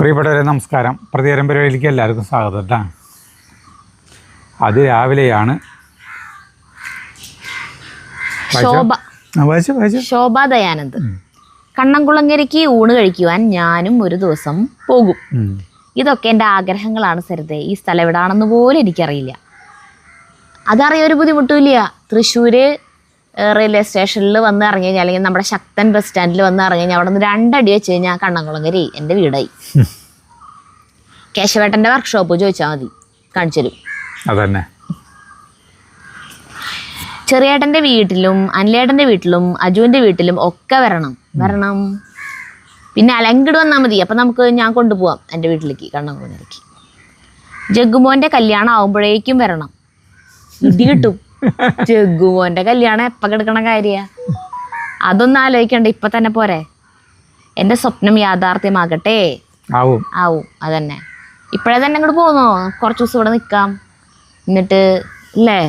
പ്രിയപ്പെട്ടവരെ നമസ്കാരം. പ്രതികരം പരിപാടിയിലേക്ക് എല്ലാവർക്കും സ്വാഗതം കേട്ടോ. അത് രാവിലെയാണ്. ശോഭ ദയാനന്ദ്. കണ്ണംകുളങ്ങരയ്ക്ക് ഊണ് കഴിക്കുവാൻ ഞാനും ഒരു ദിവസം പോകും. ഇതൊക്കെ എൻ്റെ ആഗ്രഹങ്ങളാണ് സരിതേ. ഈ സ്ഥലം എവിടാണെന്ന് പോലും എനിക്കറിയില്ല. അതറിയാൻ ഒരു ബുദ്ധിമുട്ടുമില്ല. തൃശ്ശൂർ റെയിൽവേ സ്റ്റേഷനിൽ വന്ന് ഇറങ്ങി കഴിഞ്ഞാൽ, അല്ലെങ്കിൽ നമ്മുടെ ശക്തൻ ബസ് സ്റ്റാൻഡിൽ വന്ന് ഇറങ്ങി കഴിഞ്ഞാൽ അവിടെ നിന്ന് 2 അടി വെച്ച് കഴിഞ്ഞാൽ കണ്ണംകുളങ്ങര എൻ്റെ വീടായി. കേശവേട്ടൻ്റെ വർക്ക്ഷോപ്പ് ചോദിച്ചാൽ മതി, കാണിച്ചു തരും. അതന്നെ. ചെറിയേട്ടൻ്റെ വീട്ടിലും അനിലേട്ടൻ്റെ വീട്ടിലും അജുവിൻ്റെ വീട്ടിലും ഒക്കെ വരണം. പിന്നെ അലങ്കട് വന്നാൽ മതി. അപ്പം ഞാൻ കൊണ്ടുപോവാം എൻ്റെ വീട്ടിലേക്ക്, കണ്ണംകുളങ്ങരയ്ക്ക്. ജഗ്ഗുമോൻ്റെ കല്യാണം ആവുമ്പോഴേക്കും വരണം. ഇടി കിട്ടും. ജഗ്ഗുമോൻ്റെ കല്യാണം എപ്പോൾ കിടക്കണ കാര്യ? അതൊന്നും ആലോചിക്കണ്ട, ഇപ്പം തന്നെ പോരെ. എൻ്റെ സ്വപ്നം യാഥാർത്ഥ്യമാകട്ടെ. ആവും അതന്നെ. ഇപ്പോഴേ തന്നെ ഇങ്ങോട്ട് പോന്നോ, കുറച്ച് ദിവസം ഇവിടെ നിൽക്കാം. എന്നിട്ട് ഇല്ലേ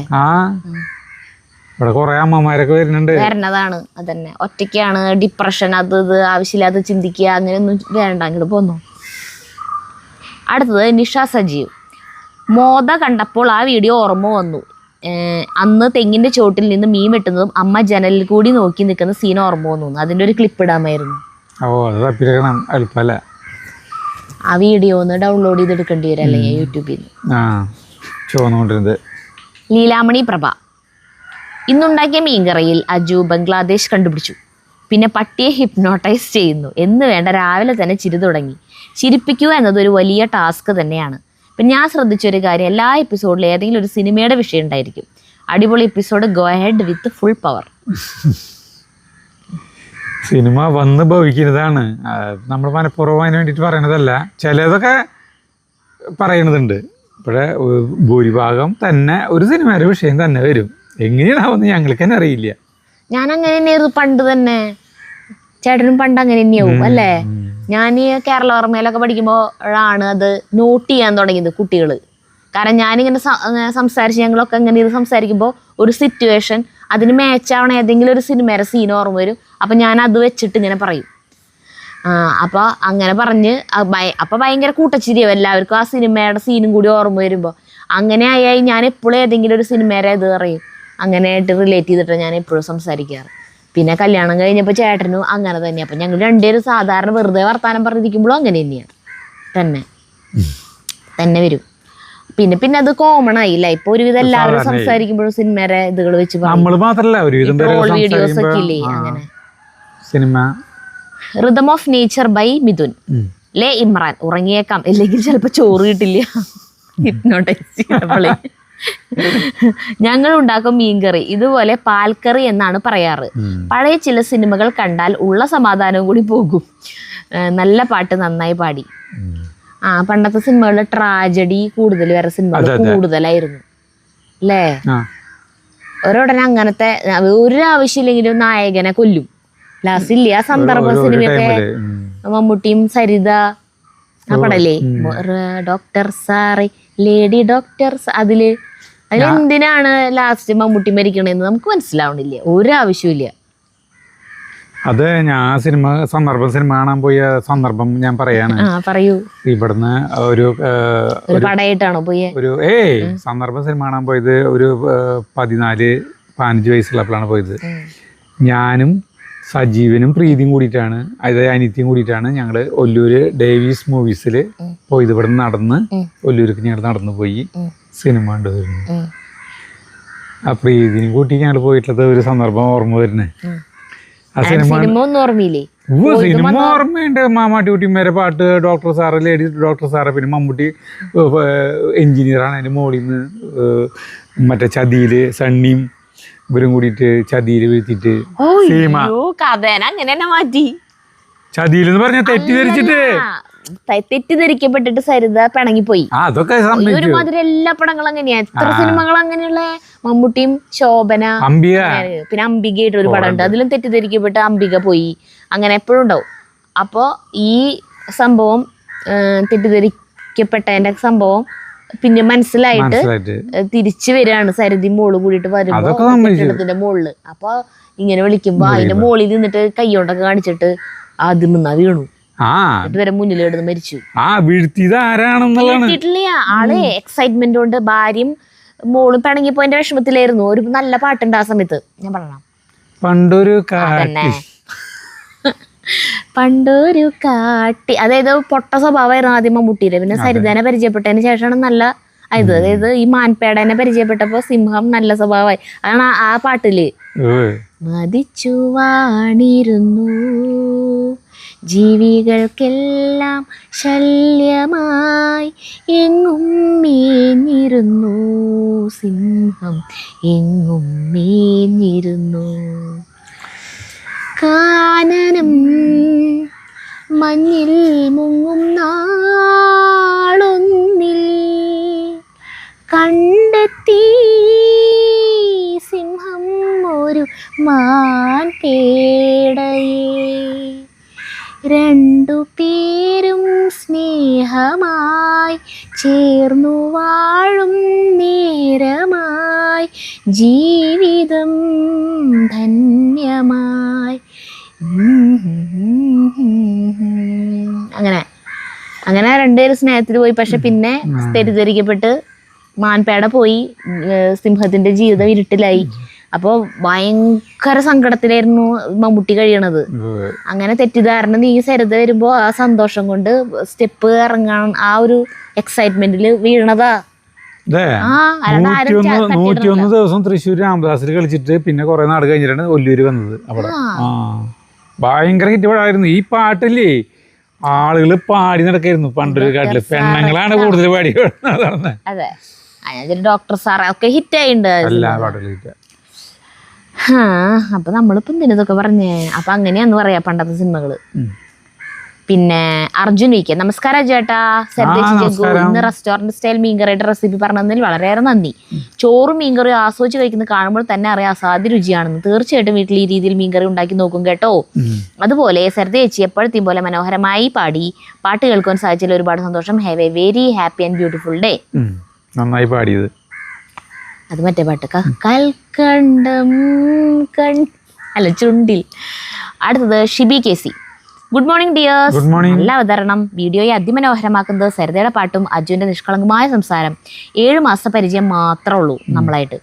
വരണതാണ്. അതന്നെ, ഒറ്റയ്ക്കാണ്, ഡിപ്രഷൻ, അത് ആവശ്യമില്ലാതെ ചിന്തിക്കുക, അങ്ങനെയൊന്നും വേണ്ട, അങ്ങോട്ട് പോന്നോ. അടുത്തത് നിഷ സജീവ്. മോദ കണ്ടപ്പോൾ ആ വീഡിയോ ഓർമ്മ വന്നു. അന്ന് തെങ്ങിൻ്റെ ചോട്ടിൽ നിന്ന് മീൻ വെട്ടുന്നതും അമ്മ ജനലിൽ കൂടി നോക്കി നിൽക്കുന്ന സീൻ ഓർമ്മ വന്നു. അതിൻ്റെ ഒരു ക്ലിപ്പ് ഇടാമായിരുന്നു. ആ വീഡിയോ ഒന്ന് ഡൗൺലോഡ് ചെയ്തെടുക്കേണ്ടി വരും, അല്ലെങ്കിൽ യൂട്യൂബിൽ നിന്ന്. ലീലാമണി പ്രഭ. ഇന്നുണ്ടാക്കിയ മീൻകറിയിൽ അജു ബംഗ്ലാദേശ് കണ്ടുപിടിച്ചു. പിന്നെ പട്ടിയെ ഹിപ്നോട്ടൈസ് ചെയ്യുന്നു എന്ന് വേണ്ട, രാവിലെ തന്നെ ചിരി തുടങ്ങി. ചിരിപ്പിക്കുക എന്നതൊരു വലിയ ടാസ്ക് തന്നെയാണ്. പിന്നെ ഞാൻ ശ്രദ്ധിച്ചൊരു കാര്യം, എല്ലാ എപ്പിസോഡിലും ഏതെങ്കിലും ഒരു സിനിമയുടെ വിഷയം ഉണ്ടായിരിക്കും. അടിപൊളി episode, go head with full power. Cinema വന്ന് ഭവിക്കുന്നതാണ്, നമ്മൾ മനഃപൂർവ്വം വേണ്ടിയിട്ട് പറയണതല്ല. ചിലതൊക്കെ പറയണതുണ്ട്. ഇപ്പോഴേ ഭൂരിഭാഗം തന്നെ ഒരു സിനിമയുടെ വിഷയം തന്നെ വരും. എങ്ങനെയാണെന്ന് ഞങ്ങൾക്ക് തന്നെ അറിയില്ല. ഞാൻ അങ്ങനെ തന്നെയായിരുന്നു പണ്ട് തന്നെ. ചേട്ടനും പണ്ട് അങ്ങനെ തന്നെയാവും അല്ലേ? ഞാൻ ഈ കേരള ഓർമ്മയിലൊക്കെ പഠിക്കുമ്പോഴാണ് അത് നോട്ട് ചെയ്യാൻ തുടങ്ങിയത് കുട്ടികൾ. കാരണം ഞാനിങ്ങനെ സംസാരിച്ച്, ഞങ്ങളൊക്കെ ഇങ്ങനെ ഇത് സംസാരിക്കുമ്പോൾ ഒരു സിറ്റുവേഷൻ അതിന് മാച്ചാവണ ഏതെങ്കിലും ഒരു സിനിമയുടെ സീൻ ഓർമ്മ വരും. അപ്പം ഞാൻ അത് വെച്ചിട്ട് ഇങ്ങനെ പറയും. അപ്പോൾ അങ്ങനെ പറഞ്ഞ് അപ്പം ഭയങ്കര കൂട്ടച്ചിരിയാവും എല്ലാവർക്കും. ആ സിനിമയുടെ സീനും കൂടി ഓർമ്മ വരുമ്പോൾ അങ്ങനെ ആയി ഞാൻ എപ്പോഴും ഏതെങ്കിലും ഒരു സിനിമയുടെ ഇത് പറയും. അങ്ങനെയായിട്ട് റിലേറ്റ് ചെയ്തിട്ട് ഞാൻ എപ്പോഴും സംസാരിക്കാറ്. പിന്നെ കല്യാണം കഴിഞ്ഞപ്പോൾ ചേട്ടനും അങ്ങനെ തന്നെയാണ്. അപ്പം ഞങ്ങൾ രണ്ടുപേരും സാധാരണ വെറുതെ വർത്താനം പറഞ്ഞിരിക്കുമ്പോഴും അങ്ങനെ തന്നെയാണ് തന്നെ വരും. പിന്നെ അത് കോമൺ ആയില്ല. ഇപ്പൊ ഒരുവിധം എല്ലാവരും സംസാരിക്കുമ്പോഴും സിനിമയുടെ ഇതുകൾ വെച്ച് വീഡിയോസ് ഒക്കെ ഇല്ലേ അങ്ങനെ. Rhythm of nature by Mithun. ലേ ഇമ്രാൻ. ഉറങ്ങിയേക്കാം, അല്ലെങ്കിൽ ചിലപ്പോൾ ചോറ് കിട്ടില്ല. ഹിപ്നോട്ടൈസ് ചെയ്യുമ്പോഴേ. ഞങ്ങൾ ഉണ്ടാക്കും മീൻകറി ഇതുപോലെ പാൽക്കറി എന്നാണ് പറയാറ്. പഴയ ചില സിനിമകൾ കണ്ടാൽ ഉള്ള സമാധാനവും കൂടി പോകും. നല്ല പാട്ട്, നന്നായി പാടി. പണ്ടത്തെ സിനിമകളിൽ ട്രാജഡി കൂടുതൽ വേറെ സിനിമകൾ കൂടുതലായിരുന്നു അല്ലേ? ഓരോടനെ അങ്ങനത്തെ ഒരു ആവശ്യമില്ലെങ്കിലും നായകനെ കൊല്ലും ലാസ്റ്റ് ഇല്ലേ? ആ സന്ദർഭ സിനിമയൊക്കെ മമ്മൂട്ടിയും സരിത ആ പടല്ലേ, ഡോക്ടർ സാറി, ലേഡി ഡോക്ടർ, അതിലെന്തിനാണ് ലാസ്റ്റ് മമ്മൂട്ടി മരിക്കണേന്ന് നമുക്ക് മനസ്സിലാവണില്ല. ഒരു ആവശ്യമില്ല. അത് ഞാൻ സിനിമ കാണാൻ പോയ സന്ദർഭം ഞാൻ പറയാണ്. പറയൂ. ഇവിടുന്ന് ഒരു പടയായിട്ടാണോ പോയ? സന്ദർഭം സിനിമ കാണാൻ പോയത് ഒരു 14-15 വയസ്സുള്ളപ്പോഴാണ് പോയത്. ഞാനും സജീവനും പ്രീതിയും കൂടിയിട്ടാണ്, അതായത് അനിത്യയും കൂടിയിട്ടാണ് ഞങ്ങൾ ഒല്ലൂര് ഡേവീസ് മൂവീസിൽ പോയത്. ഇവിടെ നടന്ന് ഒല്ലൂർക്ക് ഞങ്ങൾ നടന്നു പോയി സിനിമ കണ്ടുവരുന്നു. ആ പ്രീതിനും കൂട്ടി ഞങ്ങൾ പോയിട്ടുള്ളത് ഒരു സന്ദർഭം ഓർമ്മ വരുന്നത്. ആ സിനിമ ഓർമ്മയുണ്ട്. മാമാട്ടി കുട്ടിമാരെ പാട്ട്, doctor sir, lady doctor sir, പിന്നെ മമ്മൂട്ടി എഞ്ചിനീയറാണ്. അതിൻ്റെ മുകളിൽ നിന്ന് മറ്റേ ചതിയില് സണ്ണിയും ഇവരും കൂടിയിട്ട് ചതിയിൽ വീഴ്ത്തിട്ട് ചതിയിലെന്ന് പറഞ്ഞ തെറ്റിദ്ധരിക്കപ്പെട്ടിട്ട് സരിത പിണങ്ങിപ്പോയി. അതൊക്കെ ഒരുമാതിരി എല്ലാ പടങ്ങളും അങ്ങനെയാ. എത്ര സിനിമകൾ അങ്ങനെയുള്ള, മമ്മൂട്ടിയും ശോഭന, പിന്നെ അംബികയായിട്ട് ഒരു പടം ഉണ്ട്, അതിലും തെറ്റിദ്ധരിക്കപ്പെട്ട് അംബിക പോയി. അങ്ങനെ എപ്പോഴും ഉണ്ടാവും. അപ്പോൾ ഈ സംഭവം തെറ്റിദ്ധരിക്കപ്പെട്ടതിന്റെ സംഭവം പിന്നെ മനസ്സിലായിട്ട് തിരിച്ചു വരികയാണ്. സരിതി മോള് കൂടിയിട്ട് വരുമ്പോ കെട്ടിടത്തിന്റെ മുകളില്. അപ്പൊ ഇങ്ങനെ വിളിക്കുമ്പോ അതിന്റെ മുകളിൽ നിന്നിട്ട് കൈ കൊണ്ടൊക്കെ കാണിച്ചിട്ട് അതിൽ നിന്നാ വീണു. ആ ഇതുവരെ മുന്നിൽ കിടന്ന് മരിച്ചു. വീഴ്ത്തിയത് ആരാണെന്നുള്ളതാണ്. വീട്ടിട്ടില്ല ആള് എക്സൈറ്റ്മെന്റ് കൊണ്ട് ഭാര്യയും മോളും പിണങ്ങിപ്പോയിന്റെ വിഷമത്തിലായിരുന്നു. ഒരു നല്ല പാട്ടുണ്ട് ആ സമയത്ത്, ഞാൻ പറയണം. പണ്ടൊരു പണ്ടൊരു കാട്ടി, അതായത് പൊട്ട സ്വഭാവമായിരുന്നു ആദ്യം മമ്മൂട്ടിയുടെ. പിന്നെ സരിതനെ പരിചയപ്പെട്ടതിന് ശേഷമാണ് നല്ല ഇത്. അതായത് ഈ മാൻപേടനെ പരിചയപ്പെട്ടപ്പോ സിംഹം നല്ല സ്വഭാവമായി. അതാണ് ആ പാട്ടില്. മതിച്ചു വാണിരുന്നു ജീവികൾക്കെല്ലാം ശല്യമായി, എങ്ങും മേഞ്ഞിരുന്നു സിംഹം, എങ്ങും മേഞ്ഞിരുന്നു. കാനനം മഞ്ഞിൽ മുങ്ങും നാളൊന്നിൽ കണ്ടെത്തി സിംഹം ഒരു മാൻപേടയെ. രണ്ടു പേരും സ്നേഹമായി ചേർന്നു വാഴും നേരമായി, ജീവിതം ധന്യമായി. അങ്ങനെ രണ്ടുപേരും സ്നേഹത്തിൽ പോയി. പക്ഷെ പിന്നെ തെറ്റിദ്ധരിക്കപ്പെട്ട് മാൻപേട പോയി, സിംഹത്തിന്റെ ജീവിതം ഇരുട്ടിലായി. അപ്പോൾ ഭയങ്കര സങ്കടത്തിലായിരുന്നു മമ്മൂട്ടി കഴിയണത്. അങ്ങനെ തെറ്റിദ്ധാരണ നീ സരിത വരുമ്പോ ആ സന്തോഷം കൊണ്ട് സ്റ്റെപ്പ് ഇറങ്ങാൻ ആ ഒരു എക്സൈറ്റ്മെന്റില് വീണതാ. 101 ദിവസം തൃശ്ശൂർ രാമദാസിൽ കളിച്ചിട്ട് പിന്നെ കുറെ നാട് കഴിഞ്ഞിട്ടാണ് ഒല്ലൂര് വന്നത്. അവിടെ ഭയങ്കര ഹിറ്റ് പാടായിരുന്നു ഈ പാട്ടില്ലേ. ആളുകൾ പാടി നടക്കായിരുന്നു പണ്ടൊരു കാട്ടില്. പെണ്ണുങ്ങളാണ് കൂടുതൽ പാടി നടന്നത്. അതെ, ഡോക്ടർ സാറ ഒക്കെ ഹിറ്റ് ആയിട്ടുണ്ട്. എല്ലാ പാട്ടുകളും ഹിറ്റ്. അപ്പൊ നമ്മളിപ്പോ എന്തിനൊക്കെ പറഞ്ഞേ. അപ്പൊ അങ്ങനെയാന്ന് പറയാ പണ്ടത്തെ സിനിമകള്. പിന്നെ അർജുൻ വി കെ, നമസ്കാരം ചേട്ടാ. ഇന്ന് റെസ്റ്റോറന്റ് സ്റ്റൈൽ മീൻകറിയുടെ റെസിപ്പി പറഞ്ഞതിൽ വളരെയേറെ നന്ദി. ചോറും മീൻകറിയും ആസ്വദിച്ച് കഴിക്കുന്നത് കാണുമ്പോൾ തന്നെ അറിയാം അസാധ്യ രുചിയാണെന്ന്. തീർച്ചയായിട്ടും വീട്ടിൽ ഈ രീതിയിൽ മീൻകറി ഉണ്ടാക്കി നോക്കും കേട്ടോ. അതുപോലെ സരിത ചേച്ചി എപ്പോഴത്തെയും പോലെ മനോഹരമായി പാടി. പാട്ട് കേൾക്കാൻ സാധിച്ചതിൽ ഒരുപാട് സന്തോഷം. Have a very happy and beautiful day. നന്നായി പാടിയത് അത് മറ്റേ പാട്ട് കൽക്കണ്ടം അല്ല ചുണ്ടിൽ. അടുത്തത് Shibi K C. Good morning dears. നല്ല അവതരണം. വീഡിയോയെ അതിമനോഹരമാക്കുന്നത് സരിതയുടെ പാട്ടും അജുവിന്റെ നിഷ്കളങ്കമായ സംസാരം. 7 മാസ പരിചയം മാത്രമേ ഉള്ളൂ നമ്മളായിട്ട്.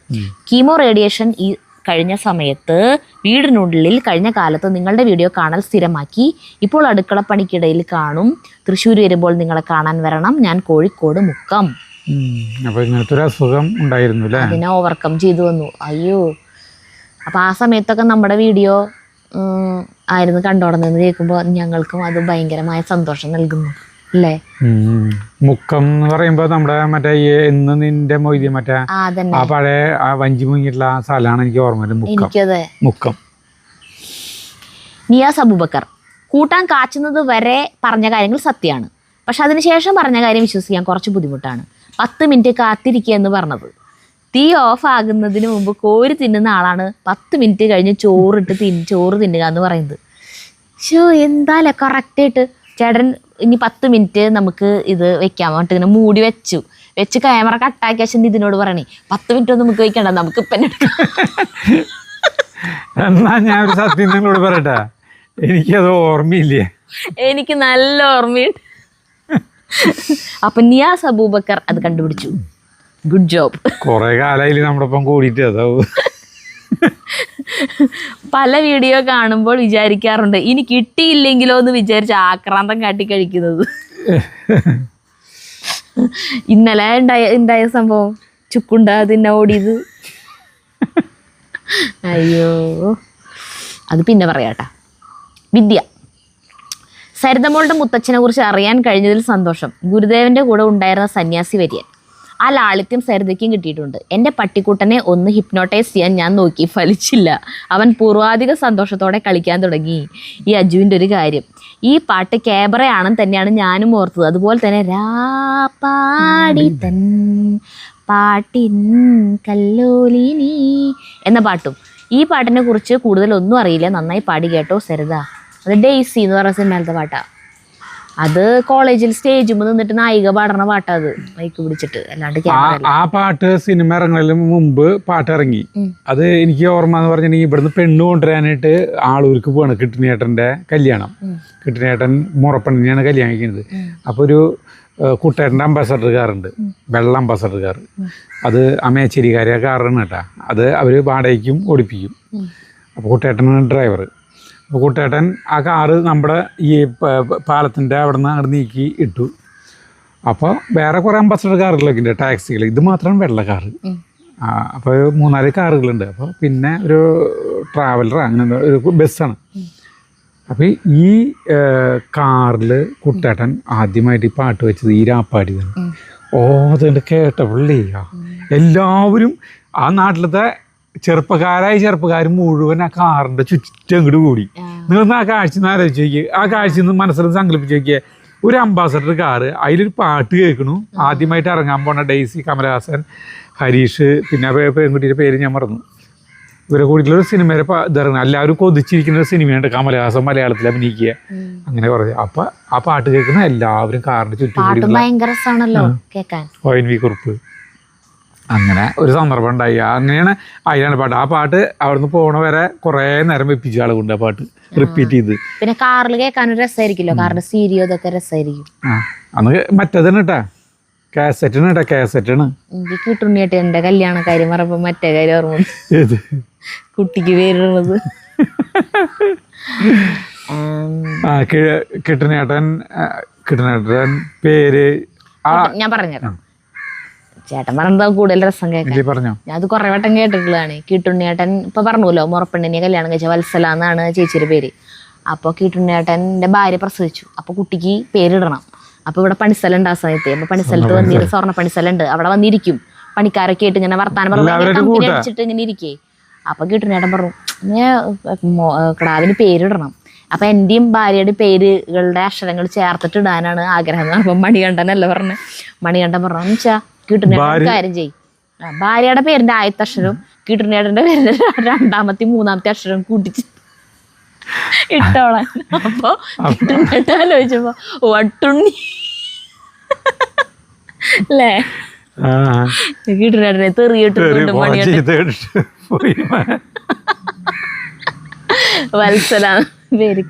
കീമോ റേഡിയേഷൻ ഈ കഴിഞ്ഞ സമയത്ത് വീടിനുള്ളിൽ കഴിഞ്ഞ കാലത്ത് നിങ്ങളുടെ വീഡിയോ കാണൽ സ്ഥിരമാക്കി. ഇപ്പോൾ അടുക്കളപ്പണിക്കിടയിൽ കാണും. തൃശ്ശൂർ വരുമ്പോൾ നിങ്ങളെ കാണാൻ വരണം. ഞാൻ കോഴിക്കോട് മുക്കം. അതിനെ ഓവർകം ചെയ്തു വന്നു. അയ്യോ, അപ്പൊ ആ സമയത്തൊക്കെ നമ്മുടെ വീഡിയോ ആയിരുന്നു കണ്ടോടന്നെന്ന് കേൾക്കുമ്പോൾ ഞങ്ങൾക്കും അത് ഭയങ്കരമായ സന്തോഷം നൽകുന്നു അല്ലേ. മുക്കം എന്ന് പറയുമ്പോ നമ്മുടെ മറ്റേ എന്ന് നിന്റെ മൊയ്തി മറ്റേ ആ പഴയ വഞ്ചി മുങ്ങിയിട്ടുള്ള ആ സ്ഥലമാണ് എനിക്ക് ഓർമ്മ. എനിക്കതെ മുക്കം. നിയാസ് അബൂബക്കർ, കൂട്ടാൻ കാച്ചുന്നത് വരെ പറഞ്ഞ കാര്യങ്ങൾ സത്യമാണ്. പക്ഷെ അതിനുശേഷം പറഞ്ഞ കാര്യം വിശ്വസിക്കാൻ കുറച്ച് ബുദ്ധിമുട്ടാണ്. 10 മിനിറ്റ് കാത്തിരിക്കുക എന്ന് പറഞ്ഞത്. തീ ഓഫ് ആകുന്നതിന് മുമ്പ് കോരി തിന്നുന്ന ആളാണ് 10 മിനിറ്റ് കഴിഞ്ഞ് ചോറ് തിന്നുക എന്ന് പറയുന്നത്. എന്തായാലും കറക്റ്റായിട്ട് ചേട്ടൻ ഇനി 10 മിനിറ്റ് നമുക്ക് ഇത് വെക്കാൻ വേണ്ടിട്ട് ഇങ്ങനെ മൂടി വെച്ച് ക്യാമറ കട്ടാക്കി വെച്ചാൽ ഇതിനോട് പറയണേ 10 മിനിറ്റ് ഒന്നും നമുക്ക് വെക്കണ്ട, നമുക്ക് ഇപ്പം എന്നാ ഞാൻ ഒരു സത്യം നിങ്ങളോട് പറയട്ടെ, എനിക്കത് ഓർമ്മയില്ലേ. എനിക്ക് നല്ല ഓർമ്മയുണ്ട്. അപ്പൊ നിയാസ് അബൂബക്കർ അത് കണ്ടുപിടിച്ചു. Good job. കൊറേ കാലായില്ലേ നമ്മളൊപ്പം കൂടിയിട്ട്. അതാവും പല വീഡിയോ കാണുമ്പോൾ വിചാരിക്കാറുണ്ട് ഇനി കിട്ടിയില്ലെങ്കിലോ എന്ന് വിചാരിച്ച് ആക്രാന്തം കാട്ടി കഴിക്കുന്നത്. ഇന്നലെ ഉണ്ടായ സംഭവം ചുക്കുണ്ട അതിന്നെ ഓടിയത്. അയ്യോ, അത് പിന്നെ പറയാട്ടാ. വിദ്യ, സരിതമോളുടെ മുത്തച്ഛനെ കുറിച്ച് അറിയാൻ കഴിഞ്ഞതിൽ സന്തോഷം. ഗുരുദേവന്റെ കൂടെ ഉണ്ടായിരുന്ന സന്യാസി വര്യൻ. ആ ലാളിത്യം സരിതയ്ക്കും കിട്ടിയിട്ടുണ്ട്. എൻ്റെ പട്ടിക്കുട്ടനെ ഒന്ന് ഹിപ്നോട്ടൈസ് ചെയ്യാൻ ഞാൻ നോക്കി, ഫലിച്ചില്ല. അവൻ പൂർവാധിക സന്തോഷത്തോടെ കളിക്കാൻ തുടങ്ങി. ഈ അജുവിൻ്റെ ഒരു കാര്യം, ഈ പാട്ട് ക്യാബറയാണെന്ന് തന്നെയാണ് ഞാനും ഓർത്തത്. അതുപോലെ തന്നെ രാപ്പാടി തൻ പാട്ടിൻ കല്ലോലിനി എന്ന പാട്ടും. ഈ പാട്ടിനെ കുറിച്ച് കൂടുതലൊന്നും അറിയില്ല. നന്നായി പാടി കേട്ടോ സരിത. അത് ഡെയ്സി എന്ന് പറഞ്ഞ സിനിമയിലത്തെ പാട്ടാ. അത് കോളേജിൽ സ്റ്റേജിൽ നിന്നിട്ട് നായിക പാടുന്ന പാട്ടാ, അത് മൈക്ക് പിടിച്ചിട്ട്, അല്ലാണ്ട് ആ പാട്ട് സിനിമ ഇറങ്ങുന്നതിന് മുമ്പ് പാട്ട് ഇറങ്ങി. അത് എനിക്ക് ഓർമ്മ എന്ന് പറഞ്ഞിട്ടുണ്ടെങ്കിൽ ഇവിടുന്ന് പെണ്ണ് കൊണ്ടുവരാനായിട്ട് ആളൂർക്ക് പോവാണ്. കിട്ടുണ്ണിയേട്ടൻ്റെ കല്യാണം. കിട്ടുണ്ണിയേട്ടൻ മുറപ്പെണ്ണിനെയാണ് കല്യാണം കഴിക്കുന്നത്. അപ്പോൾ ഒരു കുട്ടേട്ടൻ്റെ അംബാസഡർ കാറുണ്ട്, വെള്ള അംബാസഡർ കാർ. അത് അമേച്ചേരിക്കാരെ കാറാണ് കേട്ടോ. അത് അവർ വാടകയ്ക്കും ഓടിപ്പിക്കും. അപ്പോൾ കുട്ടേട്ടനാണ് ഡ്രൈവർ. അപ്പോൾ കുട്ടേട്ടൻ ആ കാറ് നമ്മുടെ ഈ പാലത്തിൻ്റെ അവിടെ നിന്ന് അങ്ങോട്ട് നീക്കി ഇട്ടു. അപ്പോൾ വേറെ കുറേ അംബാസഡർ കാറുകളൊക്കെ ഉണ്ട്, ടാക്സികൾ. ഇത് മാത്രമാണ് വെള്ള കാറ്. അപ്പോൾ 3-4 കാറുകളുണ്ട്. അപ്പോൾ പിന്നെ ഒരു ട്രാവലർ അങ്ങനെ ഒരു ബസ്സാണ്. അപ്പോൾ ഈ കാറിൽ കുട്ടേട്ടൻ ആദ്യമായിട്ട് ഈ പാട്ട് വെച്ചത് ഈ രാപ്പാടിയാണ്. അതുകൊണ്ട് കേട്ടപ്പള്ളി എല്ലാവരും ആ നാട്ടിലത്തെ ചെറുപ്പക്കാരും മുഴുവൻ ആ കാറിൻ്റെ ചുറ്റും അങ്ങോട്ട് കൂടി. നിങ്ങളൊന്ന് ആ കാഴ്ച ഒന്ന് ആലോചിച്ച് നോക്കിയേ. ആ കാഴ്ച ഒന്ന് മനസ്സിൽ സങ്കല്പിച്ച് നോക്കിയേ. ഒരു അംബാസഡർ കാറ്, അതിലൊരു പാട്ട് കേൾക്കണു. ആദ്യമായിട്ട് ഇറങ്ങാൻ പോണ ഡെയ്സി, കമലഹാസൻ, ഹരീഷ്, പിന്നെ പെൺകുട്ടിയുടെ പേര് ഞാൻ മറന്നു. ഇവരെ കൂടിയിട്ടുള്ള ഒരു സിനിമയുടെ ഇറങ്ങുന്നത്. എല്ലാവരും കൊതിച്ചിരിക്കുന്ന ഒരു സിനിമയുണ്ട്, കമലഹാസൻ മലയാളത്തിൽ അഭിനയിക്കുക. അങ്ങനെ കുറേ. അപ്പൊ ആ പാട്ട് കേൾക്കുന്ന എല്ലാവരും കാറിന്റെ ചുറ്റും ONV കുറുപ്പ്. അങ്ങനെ ഒരു സന്ദർഭം ഉണ്ടായി. അങ്ങനെയാണ് അതിലാണ് പാട്ട്. ആ പാട്ട് അവിടുന്ന് പോണ വരെ കുറെ നേരം വെപ്പിച്ച ആളുകൊണ്ട് ആ പാട്ട് റിപ്പീറ്റ് ചെയ്ത്. പിന്നെ കാറിൽ കേൾക്കാൻ രസമായിരിക്കുമല്ലോ, കാറിന്റെ സ്റ്റീരിയോ ഇതൊക്കെ രസമായിരിക്കും. അന്ന് മറ്റേതാണ് കേട്ടാ, കാസറ്റാണ് കേട്ടാ, കാസറ്റാണ്. എനിക്ക് കിട്ടുണ്ണിയേട്ടെ എന്റെ കല്യാണ കാര്യം പറയുമ്പോ മറ്റേ കാര്യം ഓർമ്മ, കുട്ടിക്ക് പേരുള്ളത്. കിട്ടുന്നേട്ടൻ പേര് ഞാൻ പറഞ്ഞുതരാം. ചേട്ടൻ പറഞ്ഞത് കൂടുതൽ രസം കേൾക്കാൻ. ഞാൻ അത് കുറെ വട്ടം കേട്ടിട്ടുള്ളതാണ്. കിട്ടുണ്ണിയേട്ടൻ ഇപ്പൊ പറഞ്ഞല്ലോ, മുറപ്പെണ്ണിനെ കല്യാണം കഴിച്ച വത്സല എന്നാണ് ചേച്ചിയുടെ പേര്. അപ്പോൾ കിട്ടുണ്ണിയേട്ടൻ്റെ ഭാര്യ പ്രസവിച്ചു. അപ്പോൾ കുട്ടിക്ക് പേരിടണം. അപ്പോൾ ഇവിടെ പണിസ്ഥലുണ്ട് ആ സമയത്ത്. അപ്പോൾ പണിസ്ഥലത്ത് വന്നിട്ട് സ്വർണ്ണ പണിസ്ഥലുണ്ട്, അവിടെ വന്നിരിക്കും പണിക്കാരൊക്കെ ആയിട്ട് ഇങ്ങനെ വർത്താനം പറഞ്ഞു അടിച്ചിട്ട് ഇങ്ങനെ ഇരിക്കേ. അപ്പോൾ കിട്ടുണ്ണിയേട്ടൻ പറഞ്ഞു, കിടാവിന് പേരിടണം. അപ്പൊ എന്റെയും ഭാര്യയുടെ പേരുകളുടെ അക്ഷരങ്ങൾ ചേർത്തിട്ട് ഇടാനാണ് ആഗ്രഹം എന്ന് പറഞ്ഞപ്പോൾ മണികണ്ഠനല്ല പറഞ്ഞത്. മണികണ്ഠൻ പറഞ്ഞു വെച്ചാ കിട്ടുണ്ണിയേട്ടൻ കാര്യം ചെയ്യും, ഭാര്യയുടെ പേരിന്റെ ആദ്യത്തെ അക്ഷരവും കിട്ടുണ്ണിയേട്ടന്റെ പേരിന്റെ 2ാമത്തെ 3ാമത്തെ അക്ഷരം കൂട്ടിച്ച് ഇട്ടോളാൻ. അപ്പൊ കിട്ടുണ്ണിയേട്ടൻ ആലോചിച്ചപ്പോ വട്ടുണ്ണി അല്ലേ, കിട്ടുണ്ണിയേട്ടനെ തെറിയിട്ടുണ്ട് മണികണ്ഠൻ. വത്സല പേര്.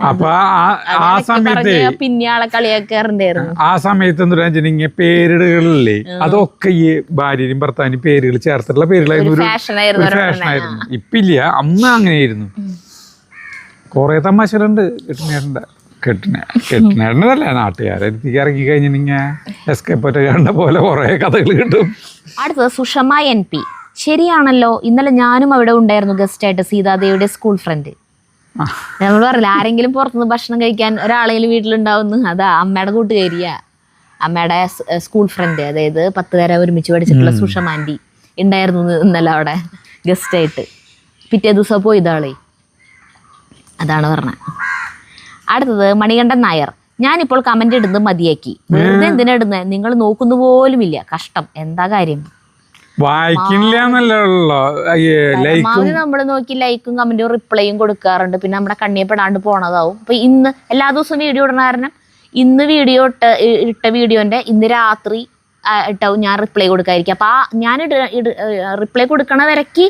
അപ്പൊ ആ സമയത്ത് പിന്നെ ആളെ കളിയാക്കാറുണ്ടായിരുന്നു. ആ സമയത്ത് എന്താ വെച്ചിട്ടുണ്ടെങ്കിൽ പേരിടുകളില്ലേ, അതൊക്കെ ഈ ഭാര്യയും ഭർത്താവിനും പേരുകൾ ചേർത്തിട്ടുള്ള പേരുകളായിരുന്നു. ഒരു ഫാഷനായിരുന്നു. ഇപ്പില്ല, അന്ന് അങ്ങനെയായിരുന്നു. കൊറേ തമാശകളുണ്ട് കിട്ടുന്നേട്ടൻ്റെ. കെട്ടിനേട്ടനല്ല, നാട്ടുകാരെത്തിക്ക് ഇറങ്ങി കഴിഞ്ഞിട്ടുണ്ടെങ്കിൽ എസ്കേപ്പ് ഒറ്റ കണ്ട പോലെ കുറെ കഥകൾ കിട്ടും. അടുത്തത് സുഷമ NP. ശരിയാണല്ലോ, ഇന്നലെ ഞാനും അവിടെ ഉണ്ടായിരുന്നു ഗസ്റ്റായിട്ട്, സീതാദേവിയുടെ സ്കൂൾ ഫ്രണ്ട്. നമ്മൾ പറയില്ല, ആരെങ്കിലും പുറത്തുനിന്ന് ഭക്ഷണം കഴിക്കാൻ ഒരാളെങ്കിലും വീട്ടിലുണ്ടാവുന്നു, അതാ അമ്മയുടെ കൂട്ടുകാരിയാ, അമ്മയുടെ സ്കൂൾ ഫ്രണ്ട്. അതായത് 10 വരെ ഒരുമിച്ച് പഠിച്ചിട്ടുള്ള സുഷമ ആൻറ്റി ഉണ്ടായിരുന്നു ഇന്നലെ അവിടെ ഗസ്റ്റായിട്ട്. പിറ്റേ ദിവസം പോയി ഇതാളെ, അതാണ് പറഞ്ഞത്. അടുത്തത് മണികണ്ഠൻ നായർ. ഞാനിപ്പോൾ കമന്റ് ഇടുന്നത് മതിയാക്കി. വെറുതെ എന്തിനാ ഇടുന്നത്, നിങ്ങൾ നോക്കുന്നു പോലുമില്ല, കഷ്ടം. എന്താ കാര്യം? നമ്മള് നോക്കി ലൈക്കും കമന്റും റിപ്ലൈയും കൊടുക്കാറുണ്ട്, പിന്നെ നമ്മുടെ കണ്ണിയപ്പെടാണ്ട് പോണതാവും. അപ്പൊ ഇന്ന് എല്ലാ ദിവസവും വീഡിയോ ഇടുന്ന കാരണം ഇന്ന് വീഡിയോ ഇട്ട വീഡിയോന്റെ ഇന്ന് രാത്രി ഇട്ടാവും ഞാൻ റിപ്ലൈ കൊടുക്കാതിരിക്കും. അപ്പൊ ഞാൻ റിപ്ലൈ കൊടുക്കണ വരയ്ക്ക്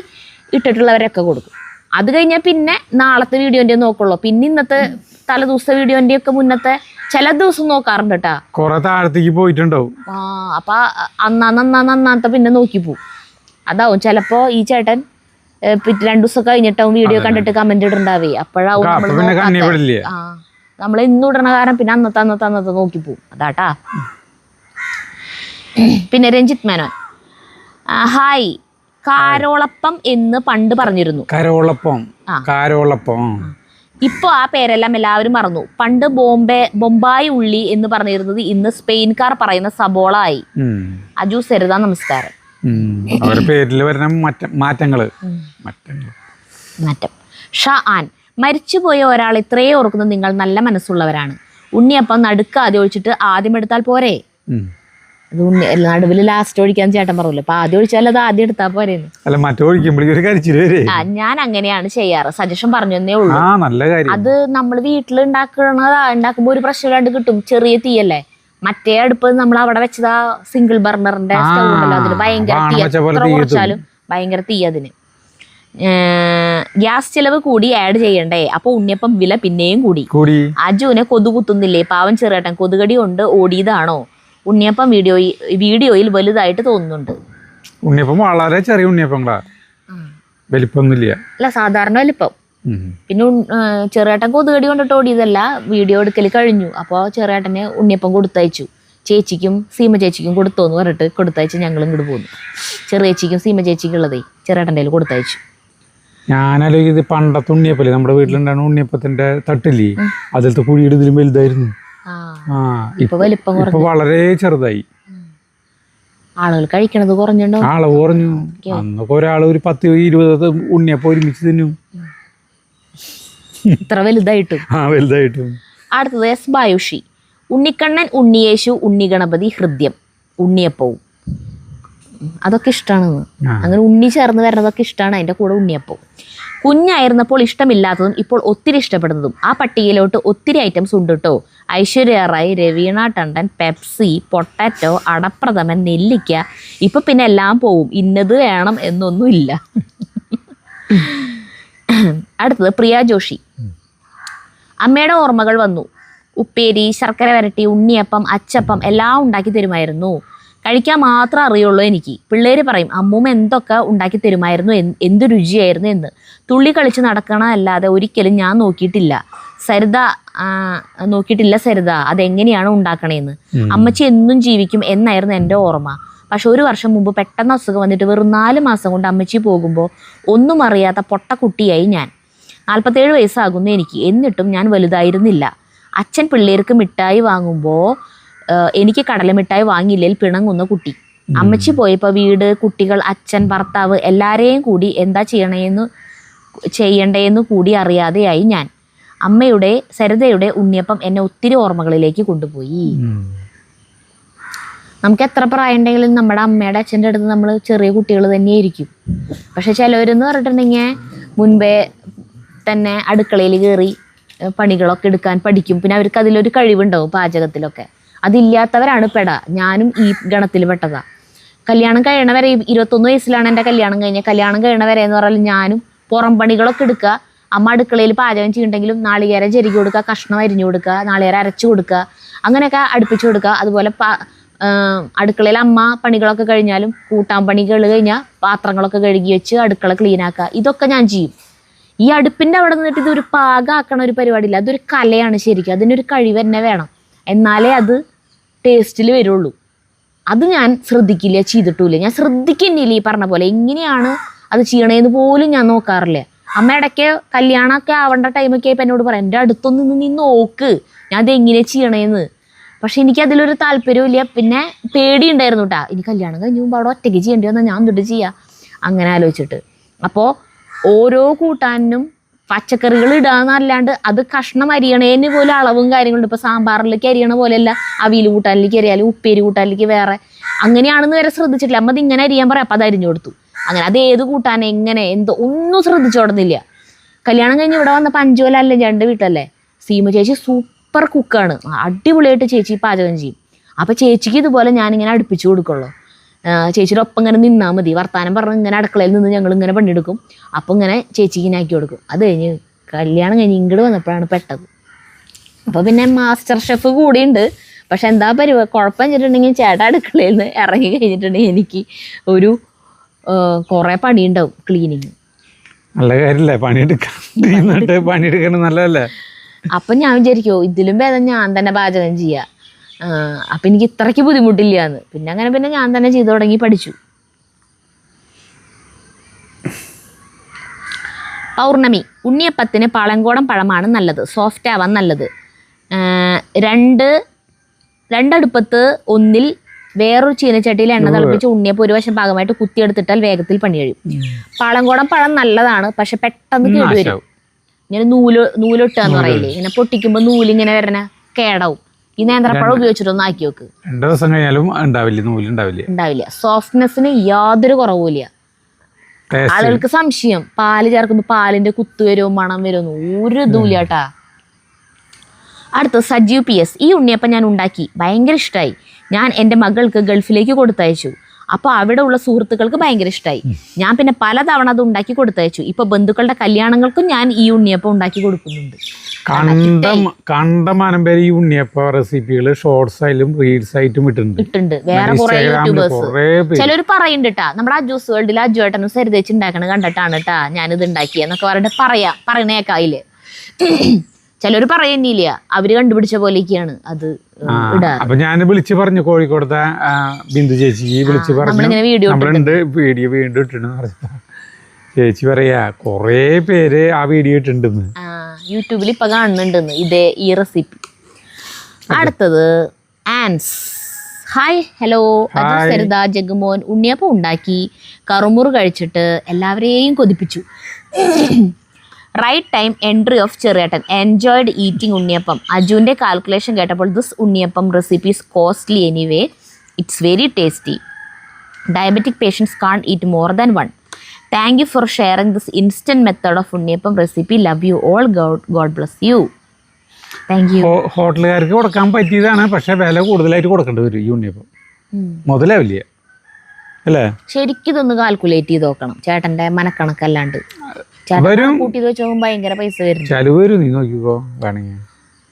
ഇട്ടിട്ടുള്ളവരൊക്കെ കൊടുക്കും. അത് കഴിഞ്ഞാൽ പിന്നെ നാളത്തെ വീഡിയോന്റെ നോക്കുള്ളൂ. പിന്നെ ഇന്നത്തെ തലേദിവസത്തെ വീഡിയോന്റെ ഒക്കെ മുന്നത്തെ ചില ദിവസം നോക്കാറുണ്ട് കേട്ടാ. കുറെ താഴത്തേക്ക് പോയിട്ടുണ്ടാവും. അപ്പൊ അന്നാന്നത്തെ പിന്നെ നോക്കി പോവും. അതാവും ചിലപ്പോ ഈ ചേട്ടൻ 2 ദിവസം കഴിഞ്ഞിട്ടാവും വീഡിയോ കണ്ടിട്ട് കമന്റ് ഇടണ്ടാവേ. അപ്പോഴാവും നമ്മൾ ഇന്ന് ഇടണ കാരണം പിന്നെ അന്നത്തെ നോക്കി പോവും. അതാട്ടാ. പിന്നെ രഞ്ജിത്ത് മേനോൻ. ഹായ്, കാരോളപ്പം എന്ന് പണ്ട് പറഞ്ഞിരുന്നു. കാരോളപ്പം ഇപ്പൊ ആ പേരെല്ലാം എല്ലാവരും മറന്നു. പണ്ട് ബൊമ്പായി ഉള്ളി എന്ന് പറഞ്ഞിരുന്നത് ഇന്ന് സ്പെയിൻകാർ പറയുന്ന സബോള ആയി. അജു സരിത, നമസ്കാരം. മാറ്റം. ഷാ ആൻ. മരിച്ചുപോയ ഒരാൾ ഇത്രയേ ഓർക്കുന്നത് നിങ്ങൾ നല്ല മനസ്സുള്ളവരാണ്. ഉണ്ണിയപ്പം നടുക്ക് ആദ്യം ഒഴിച്ചിട്ട് ആദ്യം എടുത്താൽ പോരെ? അത് നടുവിൽ ലാസ്റ്റ് ഒഴിക്കാൻ ചേട്ടൻ പറഞ്ഞല്ലോ, അപ്പൊ ആദ്യം ഒഴിച്ചാൽ അത് ആദ്യം എടുത്താ പോരെന്ന്. അല്ല മറ്റേ ഒഴിക്കുമ്പോഴേക്കും ഒരു കരിച്ചില് വരെ. ഞാൻ അങ്ങനെയാണ് ചെയ്യാറ്, സജഷൻ പറഞ്ഞു തന്നേ ഉള്ളൂ. നല്ല കാര്യം. അത് നമ്മൾ വീട്ടിൽ ഉണ്ടാക്കുമ്പോ ഒരു പ്രശ്നമില്ലാണ്ട് കിട്ടും, ചെറിയ തീയല്ലേ. മറ്റേ അടുപ്പ് നമ്മൾ അവിടെ വെച്ചതാ സിംഗിൾ ബർണറിന്റെ സ്റ്റൗ ഉണ്ടല്ലോ, അതിന് ഭയങ്കര തീ, എത്ര കുറച്ചാലും ഭയങ്കര തീ അതിന്. ഗ്യാസ് ചെലവ് കൂടി ആഡ് ചെയ്യണ്ടേ, അപ്പൊ ഉണ്ണിയപ്പം വില പിന്നെയും കൂടി. അജുവിനെ കൊതു കുത്തുന്നില്ലേ പാവം ചെറുകേട്ടൻ, കൊതുകടി കൊണ്ട് ഓടിയതാണോ? ഉണ്ണിയപ്പം വീഡിയോയിൽ വലുതായിട്ട് തോന്നുന്നുണ്ട്. ഉണ്ണിയപ്പം വളരെ ചെറിയ ഉണ്ണിയപ്പങ്ങളാ, വലിപ്പമൊന്നുമില്ല. അല്ല സാധാരണ വലിപ്പം. പിന്നെ ചെറുകേട്ടൻ കൊതുകടി കൊണ്ടിട്ട് ഓടിയതല്ല, വീഡിയോ എടുക്കൽ കഴിഞ്ഞു. അപ്പോൾ ചെറുകേട്ടന് ഉണ്ണിയപ്പം കൊടുത്തയച്ചു, ചേച്ചിക്കും സീമ ചേച്ചിക്കും കൊടുത്തോന്ന് പറഞ്ഞിട്ട് കൊടുത്തയച്ച് ഞങ്ങളും ഇങ്ങോട്ട് പോന്നു. ചെറിയേച്ചിക്കും സീമ ചേച്ചിക്കും ഉള്ളതേ ചെറുകേട്ടൻ്റെ കയ്യിൽ കൊടുത്തയച്ചു. ഞാനാലോചിക്കുന്നത് പണ്ടത്തെ ഉണ്ണിയപ്പല്ലേ, നമ്മുടെ വീട്ടിലുണ്ടാകുന്ന ഉണ്ണിയപ്പത്തിന്റെ തട്ടില്ലേ, അതിലത്തെ കുഴിയുടെ ഇതിലും വലുതായിരുന്നു. ഇപ്പൊ വലിപ്പം വളരെ ചെറുതായി. ആളുകൾ കഴിക്കണത് കുറഞ്ഞുണ്ടോ? അളവ് കുറഞ്ഞു. അന്നൊക്കെ ഒരാൾ ഒരു 10-20 ഉണ്ണിയപ്പം ഒരുമിച്ച് തിന്നും, ഇത്ര വലുതായിട്ടും. അടുത്തത് എസ് ബായുഷി. ഉണ്ണിക്കണ്ണൻ, ഉണ്ണിയേശു, ഉണ്ണിഗണപതി, ഹൃദ്യം, ഉണ്ണിയപ്പവും അതൊക്കെ ഇഷ്ടമാണെന്ന്. അങ്ങനെ ഉണ്ണി ചേർന്ന് വരുന്നതൊക്കെ ഇഷ്ടമാണ്, അതിൻ്റെ കൂടെ ഉണ്ണിയപ്പവും. കുഞ്ഞായിരുന്നപ്പോൾ ഇഷ്ടമില്ലാത്തതും ഇപ്പോൾ ഒത്തിരി ഇഷ്ടപ്പെടുന്നതും. ആ പട്ടികയിലോട്ട് ഒത്തിരി ഐറ്റംസ് ഉണ്ട് കേട്ടോ. ഐശ്വര്യ റായ്, രവീണ ടണ്ടൻ, പെപ്സി, പൊട്ടാറ്റോ, അടപ്രഥമൻ, നെല്ലിക്ക. ഇപ്പം പിന്നെ എല്ലാം പോവും, ഇന്നത് വേണം എന്നൊന്നുമില്ല. അടുത്തത് പ്രിയ ജോഷി. അമ്മയുടെ ഓർമ്മകൾ വന്നു. ഉപ്പേരി, ശർക്കര വരട്ടി, ഉണ്ണിയപ്പം, അച്ചപ്പം എല്ലാം ഉണ്ടാക്കി തരുമായിരുന്നു. കഴിക്കാൻ മാത്രം അറിയുള്ളൂ എനിക്ക്. പിള്ളേര് പറയും അമ്മൂമ്മ എന്തൊക്കെ ഉണ്ടാക്കി തരുമായിരുന്നു, എന്ത് രുചിയായിരുന്നു എന്ന്. തുള്ളി കളിച്ച് നടക്കണമല്ലാതെ ഒരിക്കലും ഞാൻ നോക്കിയിട്ടില്ല സരിത അതെങ്ങനെയാണ് ഉണ്ടാക്കണേന്ന്. അമ്മച്ചി എന്നും ജീവിക്കും എന്നായിരുന്നു എൻ്റെ ഓർമ്മ. പക്ഷെ ഒരു വർഷം മുമ്പ് പെട്ടെന്ന് അസുഖം വന്നിട്ട് വെറും 4 മാസം കൊണ്ട് അമ്മച്ചി പോകുമ്പോൾ ഒന്നും അറിയാത്ത പൊട്ടക്കുട്ടിയായി ഞാൻ. 47 വയസ്സാകുന്നു എനിക്ക്, എന്നിട്ടും ഞാൻ വലുതായിരുന്നില്ല. അച്ഛൻ പിള്ളേർക്ക് മിഠായി വാങ്ങുമ്പോൾ എനിക്ക് കടലമിഠായി വാങ്ങിയില്ലെങ്കിൽ പിണങ്ങുന്ന കുട്ടി. അമ്മച്ചി പോയപ്പോൾ വീട്, കുട്ടികൾ, അച്ഛൻ, ഭർത്താവ് എല്ലാവരെയും കൂടി എന്താ ചെയ്യണ്ടേന്ന് കൂടി അറിയാതെയായി ഞാൻ. അമ്മയുടെ സരിതയുടെ ഉണ്ണിയപ്പം എന്നെ ഒത്തിരി ഓർമ്മകളിലേക്ക് കൊണ്ടുപോയി. നമുക്ക് എത്ര പ്രായം ഉണ്ടെങ്കിലും നമ്മുടെ അമ്മയുടെ അച്ഛൻ്റെ അടുത്ത് നമ്മൾ ചെറിയ കുട്ടികൾ തന്നെയായിരിക്കും. പക്ഷെ ചിലവരെന്ന് പറഞ്ഞിട്ടുണ്ടെങ്കിൽ മുൻപേ തന്നെ അടുക്കളയിൽ കയറി പണികളൊക്കെ എടുക്കാൻ പഠിക്കും. പിന്നെ അവർക്ക് അതിലൊരു കഴിവുണ്ടാവും പാചകത്തിലൊക്കെ. അതില്ലാത്തവരാണ് ഞാനും ഈ ഗണത്തിൽ പെട്ടതാ. കല്യാണം കഴിയണ വരെ 21 വയസ്സിലാണ് എൻ്റെ കല്യാണം കഴിഞ്ഞത്. കല്യാണം കഴിയണ വരെ എന്ന് പറഞ്ഞാൽ ഞാനും പുറം പണികളൊക്കെ എടുക്കുക. അമ്മ അടുക്കളയിൽ പാചകം ചെയ്യുന്നുണ്ടെങ്കിലും നാളികേരം ചെരുകി കൊടുക്കുക, കഷ്ണം അരിഞ്ഞു കൊടുക്കുക, നാളികേരം അരച്ചു കൊടുക്കുക, അങ്ങനെയൊക്കെ അടുപ്പിച്ചു കൊടുക്കുക. അതുപോലെ അടുക്കളയിൽ അമ്മ പണികളൊക്കെ കഴിഞ്ഞാലും കൂട്ടാൻ പണികൾ കഴിഞ്ഞാൽ പാത്രങ്ങളൊക്കെ കഴുകി വെച്ച് അടുക്കള ക്ലീനാക്കുക, ഇതൊക്കെ ഞാൻ ചെയ്യും. ഈ അടുപ്പിൻ്റെ അവിടെ നിന്നിട്ട് ഇതൊരു പാകമാക്കണ ഒരു പരിപാടിയില്ല, അതൊരു കലയാണ് ശരിക്കും. അതിനൊരു കഴിവ് തന്നെ വേണം, എന്നാലേ അത് ടേസ്റ്റിൽ വരുള്ളൂ. അത് ഞാൻ ശ്രദ്ധിക്കില്ല, ചെയ്തിട്ടില്ല. ഞാൻ ശ്രദ്ധിക്കുന്നില്ല ഈ പറഞ്ഞ പോലെ. എങ്ങനെയാണ് അത് ചെയ്യണേന്ന് പോലും ഞാൻ നോക്കാറില്ല. അമ്മ ഇടയ്ക്ക് കല്യാണമൊക്കെ ആവേണ്ട ടൈമൊക്കെ ആയപ്പോൾ എന്നോട് പറയാം, എൻ്റെ അടുത്തൊന്ന് നീ നോക്ക് ഞാൻ അത് എങ്ങനെ ചെയ്യണേന്ന്. പക്ഷെ എനിക്കതിലൊരു താല്പര്യമില്ല. പിന്നെ പേടിയുണ്ടായിരുന്നു കേട്ടാ, ഇനി കല്യാണം കഴിഞ്ഞ് മുമ്പ് അവിടെ ഒറ്റയ്ക്ക് ചെയ്യേണ്ടി വന്നാൽ ഞാൻ തൊട്ട് ചെയ്യാം അങ്ങനെ ആലോചിച്ചിട്ട്. അപ്പോൾ ഓരോ കൂട്ടാനും പച്ചക്കറികൾ ഇടാന്നല്ലാണ്ട് അത് കഷ്ണം അരിയണേന് പോലും അളവും കാര്യങ്ങളുണ്ട്. ഇപ്പോൾ സാമ്പാറിലേക്ക് അരിയണ പോലെയല്ല അവിയൽ കൂട്ടാനിലേക്ക് അരിയാലും ഉപ്പേരി കൂട്ടാനിലേക്ക് വേറെ, അങ്ങനെയാണെന്ന് വരെ ശ്രദ്ധിച്ചിട്ടില്ല. അമ്മ അത് ഇങ്ങനെ അരിയാൻ പറയാം, അപ്പം അത് അരിഞ്ഞു കൊടുത്തു. അങ്ങനെ അത് ഏത് കൂട്ടാൻ എങ്ങനെ എന്തോ ഒന്നും ശ്രദ്ധിച്ചോടുന്നില്ല. കല്യാണം കഴിഞ്ഞ് ഇവിടെ വന്നപ്പോൾ 5 കൊല്ലം അല്ലേ എൻ്റെ വീട്ടിലല്ലേ. സീമ ചേച്ചി സൂപ്പർ കുക്കാണ്, അടിപൊളിയായിട്ട് ചേച്ചി പാചകം ചെയ്യും. അപ്പോൾ ചേച്ചിക്ക് ഇതുപോലെ ഞാനിങ്ങനെ അടുപ്പിച്ചു കൊടുക്കുള്ളൂ. ചേച്ചിയുടെ ഒപ്പം ഇങ്ങനെ നിന്നാൽ മതി, വർത്താനം പറഞ്ഞ് ഇങ്ങനെ അടുക്കളയിൽ നിന്ന് ഞങ്ങൾ ഇങ്ങനെ പണിയെടുക്കും. അപ്പോൾ ഇങ്ങനെ ചേച്ചിക്ക് ഇങ്ങനെ ആക്കി കൊടുക്കും. അത് കഴിഞ്ഞ് കല്യാണം കഴിഞ്ഞ് ഇങ്ങോട്ട് വന്നപ്പോഴാണ് പെട്ടത്. അപ്പോൾ പിന്നെ മാസ്റ്റർ ഷെഫ് കൂടിയുണ്ട്. പക്ഷെ എന്താ കുഴപ്പം വെച്ചിട്ടുണ്ടെങ്കിൽ ചേട്ടാ അടുക്കളയിൽ നിന്ന് ഇറങ്ങി കഴിഞ്ഞിട്ടുണ്ടെങ്കിൽ എനിക്ക് ഒരു കുറേ പണിയുണ്ടാവും ക്ലീനിങ്. നല്ല കാര്യമല്ലേ, പണിയെടുക്കണം നല്ലതല്ലേ. അപ്പം ഞാൻ വിചാരിക്കുമോ ഇതിലും ഭേദം ഞാൻ തന്നെ പാചകം ചെയ്യുക, അപ്പം എനിക്ക് ഇത്രയ്ക്ക് ബുദ്ധിമുട്ടില്ല എന്ന്. പിന്നെ ഞാൻ തന്നെ ചെയ്തു തുടങ്ങി, പഠിച്ചു. പൗർണമി. ഉണ്ണിയപ്പത്തിന് പാളങ്കോടൻ പഴമാണ് നല്ലത്, സോഫ്റ്റ് ആവാൻ നല്ലത്. രണ്ടടുപ്പത്ത് ഒന്നിൽ വേറൊരു ചീനച്ചട്ടിയിൽ എണ്ണ തിളപ്പിച്ച് ഉണ്ണിയപ്പം ഒരു വശം ഭാഗമായിട്ട് കുത്തിയെടുത്തിട്ടാൽ വേഗത്തിൽ പണി കഴിയും. പാളങ്കോടൻ പഴം നല്ലതാണ്, പക്ഷെ പെട്ടെന്ന് കേടുവരും. ഇങ്ങനെ നൂലൊട്ടാന്ന് പറയില്ലേ, ഇങ്ങനെ പൊട്ടിക്കുമ്പോൾ നൂലിങ്ങനെ വരണ കേടാവും. ഈ നേന്ത്രപ്പഴം ഉപയോഗിച്ചിട്ടൊന്ന് ആക്കി നോക്ക്. 2 ദിവസം കഴിഞ്ഞാലും ഉണ്ടാവില്ല. സോഫ്റ്റ്നെസ്സിന് യാതൊരു കുറവുമില്ല. ആളുകൾക്ക് സംശയം പാല് ചേർക്കുമ്പോൾ പാലിന്റെ കുത്തു വരുമോ മണം വരുമോ ഒരു ഇതുമില്ല കേട്ടാ. അടുത്ത സജീവ് PS. ഈ ഉണ്ണിയപ്പം ഞാൻ ഉണ്ടാക്കി, ഭയങ്കര ഇഷ്ടമായി. ഞാൻ എൻ്റെ മകൾക്ക് ഗൾഫിലേക്ക് കൊടുത്തയച്ചു. അപ്പോൾ അവിടെ ഉള്ള സുഹൃത്തുക്കൾക്ക് ഭയങ്കര ഇഷ്ടമായി. ഞാൻ പിന്നെ പലതവണ അത് ഉണ്ടാക്കി കൊടുത്തയച്ചു. ഇപ്പൊ ബന്ധുക്കളുടെ കല്യാണങ്ങൾക്കും ഞാൻ ഈ ഉണ്ണിയപ്പം ഉണ്ടാക്കി കൊടുക്കുന്നുണ്ട്. കണ്ടമാനം പേര് ഈ ഉണ്ണിയപ്പ റെസിപ്പികൾ ഷോർട്സ് ആയാലും റീൽസ് ആയിട്ടും ഇട്ടുണ്ട്. വേറെ കുറെ യൂട്യൂബേഴ്സ് ചിലർ പറയുന്നുണ്ട് കേട്ടാ, നമ്മുടെ ജ്യൂസ് വേൾഡിൽ അജുവേട്ടനും സരിതേച്ച് ഉണ്ടാക്കണ കണ്ടിട്ടാണ് കേട്ടാ ഞാനിത് ഉണ്ടാക്കിയെന്നൊക്കെ പറഞ്ഞിട്ട് പറയണേക്കായില്ലേ. ചിലർ പറയുന്നില്ല, അവര് കണ്ടുപിടിച്ച പോലെയൊക്കെയാണ് അത് ഇടാ. അപ്പൊ ഞാൻ വിളിച്ചു പറഞ്ഞു, കോഴിക്കോടത്തെ ബിന്ദു ചേച്ചിക്ക് വിളിച്ചു പറഞ്ഞു, നമ്മളുണ്ട് വീഡിയോ വീണ്ടും ഇട്ടിട്ടുണ്ടെന്ന് പറഞ്ഞു. ചേച്ചി പറയാ കൊറേ പേര് ആ വീഡിയോ ഇട്ടിട്ടുണ്ടെന്ന് യൂട്യൂബിൽ ഇപ്പൊ കാണുന്നുണ്ടെന്ന് ഈ റെസിപ്പി. അടുത്തത് ആൻസ്. ഹായ് ഹലോ സരിത ജഗുമോൻ ഉണ്ണിയപ്പം ഉണ്ടാക്കി കറുമുറു കഴിച്ചിട്ട് എല്ലാവരെയും കൊതിപ്പിച്ചു. റൈറ്റ് ടൈം എൻട്രി ഓഫ് ചെറിയേട്ടൻ. Enjoyed eating unniyappam. അജുവിൻ്റെ കാൽക്കുലേഷൻ കേട്ടപ്പോൾ this unniyappam recipe is costly anyway it's very tasty. Diabetic patients can eat more than one. Thank you for sharing this instant method of unniyappam recipe. Love you all. God bless you. Thank you. ഹോട്ടലുകാർക്ക് കൊടുക്കാൻ പറ്റിയതാണ്, പക്ഷെ വില കൂടുതലായിട്ട് കൊടുക്കേണ്ടി വരും ഈ ഉണ്ണിയപ്പം. മുതലാവില്ല അല്ലേ? ശരിക്കും ഇതൊന്ന് കാൽക്കുലേറ്റ് ചെയ്ത് നോക്കണം ചേട്ടന്റെ മനക്കണക്കല്ലാണ്ട്. കൂട്ടി വെച്ച് നോക്കുമ്പോൾ ഭയങ്കര പൈസ വരും.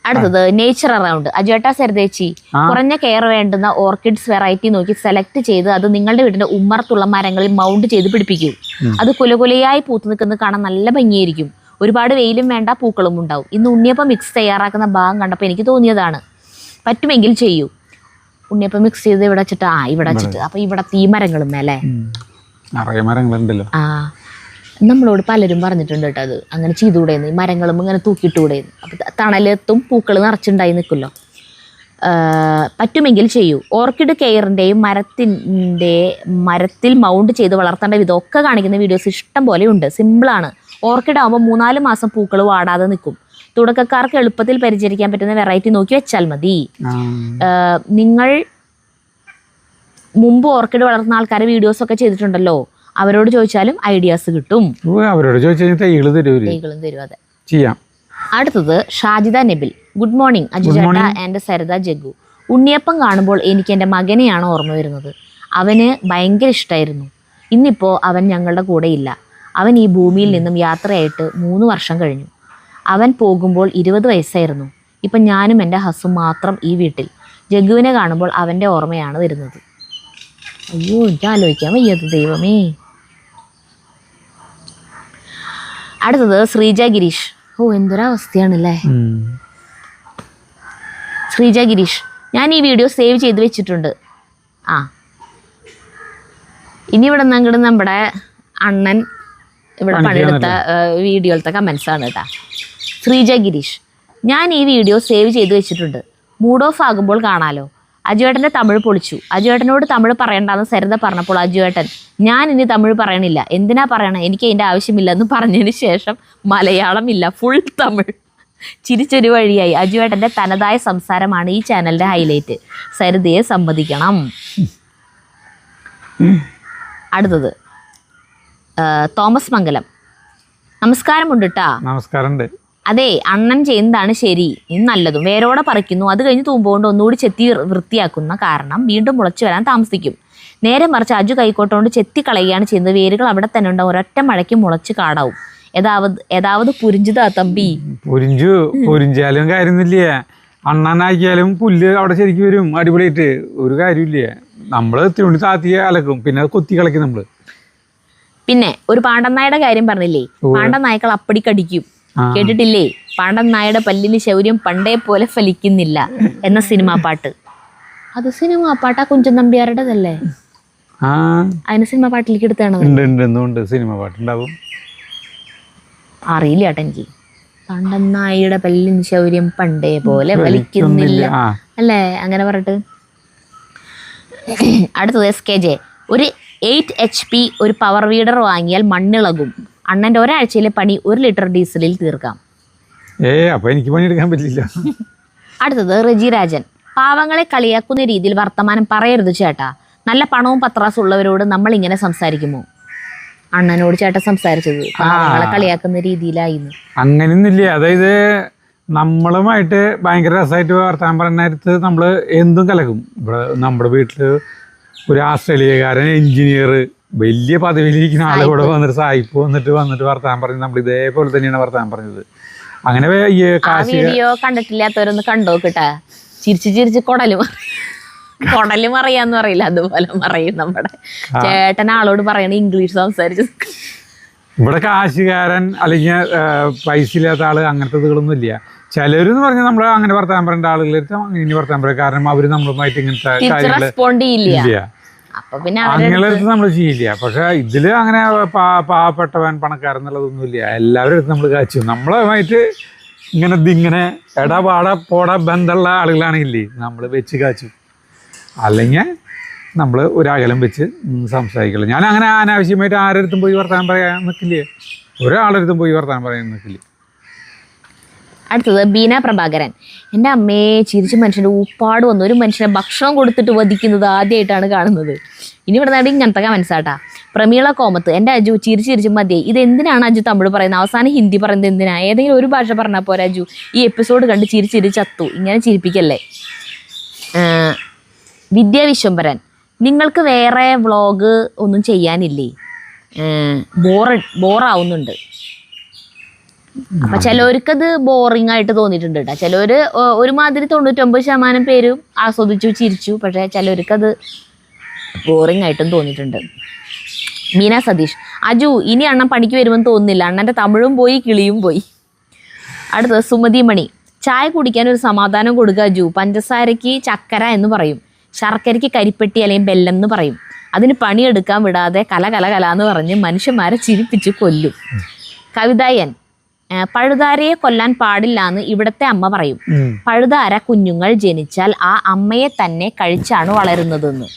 അടുത്തത് നേച്ചർ അറൗണ്ട്. അജുവേട്ട സരിതേച്ചി, കുറഞ്ഞ കെയർ വേണ്ടുന്ന ഓർക്കിഡ്സ് വെറൈറ്റി നോക്കി സെലക്ട് ചെയ്ത് അത് നിങ്ങളുടെ വീടിന്റെ ഉമ്മറത്തുള്ള മരങ്ങളിൽ മൗണ്ട് ചെയ്ത് പിടിപ്പിക്കൂ. അത് കുലകുലയായി പൂത്തു നിൽക്കുന്നത് കാണാൻ നല്ല ഭംഗിയായിരിക്കും. ഒരുപാട് വെയിലും വേണ്ട, പൂക്കളും ഉണ്ടാവും. ഇന്ന് ഉണ്ണിയപ്പം മിക്സ് തയ്യാറാക്കുന്ന ഭാഗം കണ്ടപ്പോൾ എനിക്ക് തോന്നിയതാണ്. പറ്റുമെങ്കിൽ ചെയ്യൂ. ഉണ്ണിയപ്പം മിക്സ് ചെയ്ത് ഇവിടെ വെച്ചിട്ട് ഇവിടെ വെച്ചിട്ട് അപ്പൊ ഇവിടെ ഈ മരങ്ങളും മേലെ നമ്മളോട് പലരും പറഞ്ഞിട്ടുണ്ട് കേട്ടോ, അത് അങ്ങനെ ചെയ്തുകൂടെയെന്ന്. ഈ മരങ്ങളും ഇങ്ങനെ തൂക്കിയിട്ടുകൂടെയെന്ന്. അപ്പം തണലത്തും പൂക്കൾ നിറച്ചുണ്ടായി നിൽക്കുമല്ലോ. പറ്റുമെങ്കിൽ ചെയ്യൂ. ഓർക്കിഡ് കെയറിൻ്റെയും മരത്തിൽ മൗണ്ട് ചെയ്ത് വളർത്തേണ്ട വിധമൊക്കെ കാണിക്കുന്ന വീഡിയോസ് ഇഷ്ടം പോലെ ഉണ്ട്. സിമ്പിളാണ്. ഓർക്കിഡ് ആകുമ്പോൾ 3-4 മാസം പൂക്കൾ വാടാതെ നിൽക്കും. തുടക്കക്കാർക്ക് എളുപ്പത്തിൽ പരിചരിക്കാൻ പറ്റുന്ന വെറൈറ്റി നോക്കി വെച്ചാൽ മതി. നിങ്ങൾ മുമ്പ് ഓർക്കിഡ് വളർത്തുന്ന ആൾക്കാരെ വീഡിയോസൊക്കെ ചെയ്തിട്ടുണ്ടല്ലോ, അവരോട് ചോദിച്ചാലും ഐഡിയാസ് കിട്ടും. അവരോട് ചോദിച്ചാൽ തൈകളും തരും. അതെ, ചെയ്യാം. അടുത്തത് ഷാജിദ നബിൽ. ഗുഡ് മോർണിംഗ് അജുചേട്ട ആൻഡ് സരിത ജഗ്ഗു. ഉണ്ണിയപ്പം കാണുമ്പോൾ എനിക്ക് എൻ്റെ മകനെയാണ് ഓർമ്മ വരുന്നത്. അവന് ഭയങ്കര ഇഷ്ടമായിരുന്നു. ഇന്നിപ്പോൾ അവൻ ഞങ്ങളുടെ കൂടെ ഇല്ല. അവൻ ഈ ഭൂമിയിൽ നിന്നും യാത്രയായിട്ട് 3 വർഷം കഴിഞ്ഞു. അവൻ പോകുമ്പോൾ 20 വയസ്സായിരുന്നു. ഇപ്പം ഞാനും എൻ്റെ ഹസ്സും മാത്രം ഈ വീട്ടിൽ. ജഗ്ഗുവിനെ കാണുമ്പോൾ അവൻ്റെ ഓർമ്മയാണ് വരുന്നത്. അയ്യോ, എനിക്ക് ആലോചിക്കാൻ വയ്യത് ദൈവമേ. അടുത്തത് ശ്രീജ ഗിരീഷ്. എന്തൊരവസ്ഥയാണല്ലേ. ശ്രീജ ഗിരീഷ്, ഞാൻ ഈ വീഡിയോ സേവ് ചെയ്ത് വെച്ചിട്ടുണ്ട്. ഇനി ഇവിടെ നിന്ന് നമ്മുടെ അണ്ണൻ ഇവിടെ പണിയെടുത്ത വീഡിയോയിലത്തെ കമൻസ് ആണ് കേട്ടോ. ശ്രീജ ഗിരീഷ്, ഞാൻ ഈ വീഡിയോ സേവ് ചെയ്ത് വെച്ചിട്ടുണ്ട്. മൂഡ് ഓഫ് ആകുമ്പോൾ കാണാലോ. അജുവേട്ടൻ്റെ തമിഴ് പൊളിച്ചു. അജുവേട്ടനോട് തമിഴ് പറയണ്ടെന്ന് സരിത പറഞ്ഞപ്പോൾ അജുവേട്ടൻ, ഞാൻ ഇനി തമിഴ് പറയണില്ല, എന്തിനാ പറയണേ, എനിക്ക് അതിൻ്റെ ആവശ്യമില്ലെന്ന് പറഞ്ഞതിന് ശേഷം മലയാളം ഇല്ല, ഫുൾ തമിഴ്. ചിരിച്ചൊരു വഴിയായി. അജുവേട്ടൻ്റെ തനതായ സംസാരമാണ് ഈ ചാനലിൻ്റെ ഹൈലൈറ്റ്. സരിതയെ സമ്മതിക്കണം. അടുത്തത് തോമസ് മംഗലം. നമസ്കാരമുണ്ട് കേട്ടാ. നമസ്കാരമുണ്ട്. അതെ, അണ്ണൻ ചെയ്യുന്നതാണ് ശരി, നല്ലതും. വേരോടെ പറിക്കുന്നു, അത് കഴിഞ്ഞ് തൂമ്പുകൊണ്ട് ഒന്നുകൂടി ചെത്തി വൃത്തിയാക്കുന്ന കാരണം വീണ്ടും മുളച്ചു വരാൻ താമസിക്കും. നേരെ മറിച്ച് അജു കൈക്കോട്ടുകൊണ്ട് ചെത്തി കളയുകയാണ് ചെയ്യുന്നത്. വേരുകൾ അവിടെ തന്നെ ഉണ്ടാവും. ഒരൊറ്റ മഴയ്ക്ക് മുളച്ച് കാടാവും. ഏതാവത് പുരിഞ്ചുതാ തമ്പി. പുരിഞ്ചാലും കാര്യമൊന്നുമില്ല. അണ്ണനാക്കിയാലും പുല്ല് അവിടെ ശരിക്കും വരും അടിപൊളിയായിട്ട്. ഒരു കാര്യമില്ല. നമ്മള് തിരുവണ്ടി താത്തി അലക്കും, പിന്നെ കൊത്തി കളക്കും നമ്മള്. പിന്നെ ഒരു പാണ്ടനായുടെ കാര്യം പറഞ്ഞില്ലേ, പാണ്ടൻ നായ്ക്കൾ അപ്പടി കടിക്കും. കേട്ടിട്ടില്ലേ? പാണ്ടൻ നായുടെ പല്ലിന് ശൗര്യം പണ്ടേ പോലെ ഫലിക്കുന്നില്ല എന്ന സിനിമാ പാട്ട്. അത് സിനിമാ പാട്ടാ കുഞ്ചൻ നമ്പ്യാരുടേതല്ലേ? അതിന് സിനിമാ പാട്ടിലേക്ക് എടുത്താണ്. സിനിമാ പാട്ടുണ്ടാവും, അറിയില്ല കേട്ടോ എനിക്ക്. പാണ്ടൻ നായുടെ പല്ലിന് ശൗര്യം പണ്ടേ പോലെ ഫലിക്കുന്നില്ല അല്ലേ, അങ്ങനെ പറഞ്ഞിട്ട്. അടുത്തത് SKJ. ഒരു 8 HP ഒരു പവർ വീഡർ വാങ്ങിയാൽ മണ്ണിളകും. അണ്ണൻ്റെ ഒരാഴ്ചയിലെ പണി 1 ലിറ്റർ ഡീസലിൽ തീർക്കാം. അപ്പൊ എനിക്ക് പണിയെടുക്കാൻ പറ്റില്ല. അടുത്തത് റെജി രാജൻ. പാവങ്ങളെ കളിയാക്കുന്ന രീതിയിൽ വർത്തമാനം പറയരുത് ചേട്ടാ. നല്ല പണവും പത്രാസും ഉള്ളവരോട് നമ്മൾ ഇങ്ങനെ സംസാരിക്കുമോ? അണ്ണനോട് ചേട്ടൻ സംസാരിച്ചത് പാവങ്ങളെ കളിയാക്കുന്ന രീതിയിലായിരുന്നു. അങ്ങനെയൊന്നുമില്ല. അതായത് നമ്മളുമായിട്ട് ഭയങ്കര രസമായിട്ട് വർത്താനം പറയുന്ന നേരത്ത് നമ്മൾ എന്തും കലക്കും. ഇവിടെ നമ്മുടെ വീട്ടിൽ ഒരു ആസ്ട്രേലിയക്കാരൻ എഞ്ചിനീയർ വലിയ പദവിയിലിരിക്കുന്ന ആളെ കൂടെ വന്നിട്ട് സായിപ്പ് വന്നിട്ട് വർത്താനം പറഞ്ഞ് നമ്മൾ ഇതേപോലെ തന്നെയാണ് വർത്താനം പറഞ്ഞത്. അങ്ങനെ ഈ വീഡിയോ കണ്ടിട്ടില്ലാത്തവരൊന്ന് കണ്ടോക്കിട്ടാ. ചിരിച്ച് കൊടല് മറിയാന്ന് പറയില്ല, അതുപോലെ മറിയും നമ്മുടെ ചേട്ടൻ ആളോട് പറയണ ഇംഗ്ലീഷ് സംസാരിച്ച്. ഇവിടെ കാശുകാരൻ അല്ലെങ്കിൽ പൈസ ഇല്ലാത്ത ആള് അങ്ങനത്തെ ഇതുകളൊന്നും ഇല്ല. ചിലരെന്ന് പറഞ്ഞാൽ നമ്മൾ അങ്ങനെ വർത്താനം പറയേണ്ട ആളുകളെടുത്ത് അങ്ങനെ വർത്താനം പറയും. കാരണം അവര് നമ്മളുമായിട്ട് ഇങ്ങനത്തെ കാര്യങ്ങൾ റെസ്പോണ്ട് ചെയ്യില്ല, അങ്ങനെയുള്ള നമ്മൾ ചെയ്യില്ല. പക്ഷെ ഇതില് അങ്ങനെ പാവപ്പെട്ടവൻ പണക്കാരെന്നുള്ളതൊന്നും ഇല്ല. എല്ലാവരും അടുത്ത് നമ്മൾ കാച്ചു. നമ്മളുമായിട്ട് ഇങ്ങനെ എടാ പാടാ പോടാ ബന്ധമുള്ള ആളുകളാണെങ്കിലേ നമ്മൾ വെച്ച് കാച്ചു. അല്ലെങ്കിൽ നമ്മൾ ഒരകലം വെച്ച് സംസാരിക്കില്ല. ഞാൻ അങ്ങനെ അനാവശ്യമായിട്ട് ആരടുത്തും പോയി വർത്താനം പറയാൻ നിൽക്കില്ലേ, ഒരാളടുത്തും പോയി വർത്താനം പറയാൻ നിൽക്കില്ല. അടുത്തത് ബീന പ്രഭാകരൻ. എൻ്റെ അമ്മയെ ചിരിച്ച് മനുഷ്യൻ്റെ ഉപ്പാട് വന്നു. ഒരു മനുഷ്യനെ ഭക്ഷണം കൊടുത്തിട്ട് വധിക്കുന്നത് ആദ്യമായിട്ടാണ് കാണുന്നത്. ഇനി ഇവിടെ നേടി ഇങ്ങനത്തെ മനസ്സാട്ടാ. പ്രമീള കോമത്ത്. എൻ്റെ അജു ചിരിച്ച് മതിയായി. ഇത് എന്തിനാണ് അജു തമിഴ് പറയുന്നത്? അവസാനം ഹിന്ദി പറയുന്നത് എന്തിനാ? ഏതെങ്കിലും ഒരു ഭാഷ പറഞ്ഞാൽ പോരാ അജു. ഈ എപ്പിസോഡ് കണ്ട് ചിരിച്ച് ചത്തു. ഇങ്ങനെ ചിരിപ്പിക്കല്ലേ. വിദ്യാ വിശ്വംഭരൻ. നിങ്ങൾക്ക് വേറെ വ്ളോഗ് ഒന്നും ചെയ്യാനില്ലേ? ബോറാവുന്നുണ്ട്. അപ്പൊ ചിലവർക്കത് ബോറിംഗ് ആയിട്ട് തോന്നിയിട്ടുണ്ട് കേട്ടോ. ചിലവര് ഒരുമാതിരി 99% പേരും ആസ്വദിച്ചു ചിരിച്ചു. പക്ഷെ ചിലവർക്കത് ബോറിംഗ് ആയിട്ടും തോന്നിയിട്ടുണ്ട്. മീന സതീഷ്. അജു ഇനി അണ്ണൻ പണിക്ക് വരുമെന്ന് തോന്നുന്നില്ല. അണ്ണൻ്റെ തമിഴും പോയി കിളിയും പോയി. അടുത്തത് സുമതി മണി. ചായ കുടിക്കാൻ ഒരു സമാധാനം കൊടുക്കുക അജു. പഞ്ചസാരയ്ക്ക് ചക്കര എന്ന് പറയും, ശർക്കരയ്ക്ക് കരിപ്പെട്ടി അല്ലെങ്കിൽ ബെല്ലം എന്ന് പറയും. അതിന് പണിയെടുക്കാൻ വിടാതെ കല എന്ന് പറഞ്ഞ് മനുഷ്യന്മാരെ ചിരിപ്പിച്ച് കൊല്ലും. കവിതായൻ. പഴുതാരയെ കൊല്ലാൻ പാടില്ല എന്ന് ഇവിടത്തെ അമ്മ പറയും. പഴുതാര കുഞ്ഞുങ്ങൾ ജനിച്ചാൽ ആ അമ്മയെ തന്നെ കഴിച്ചാണ് വളരുന്നതെന്ന്.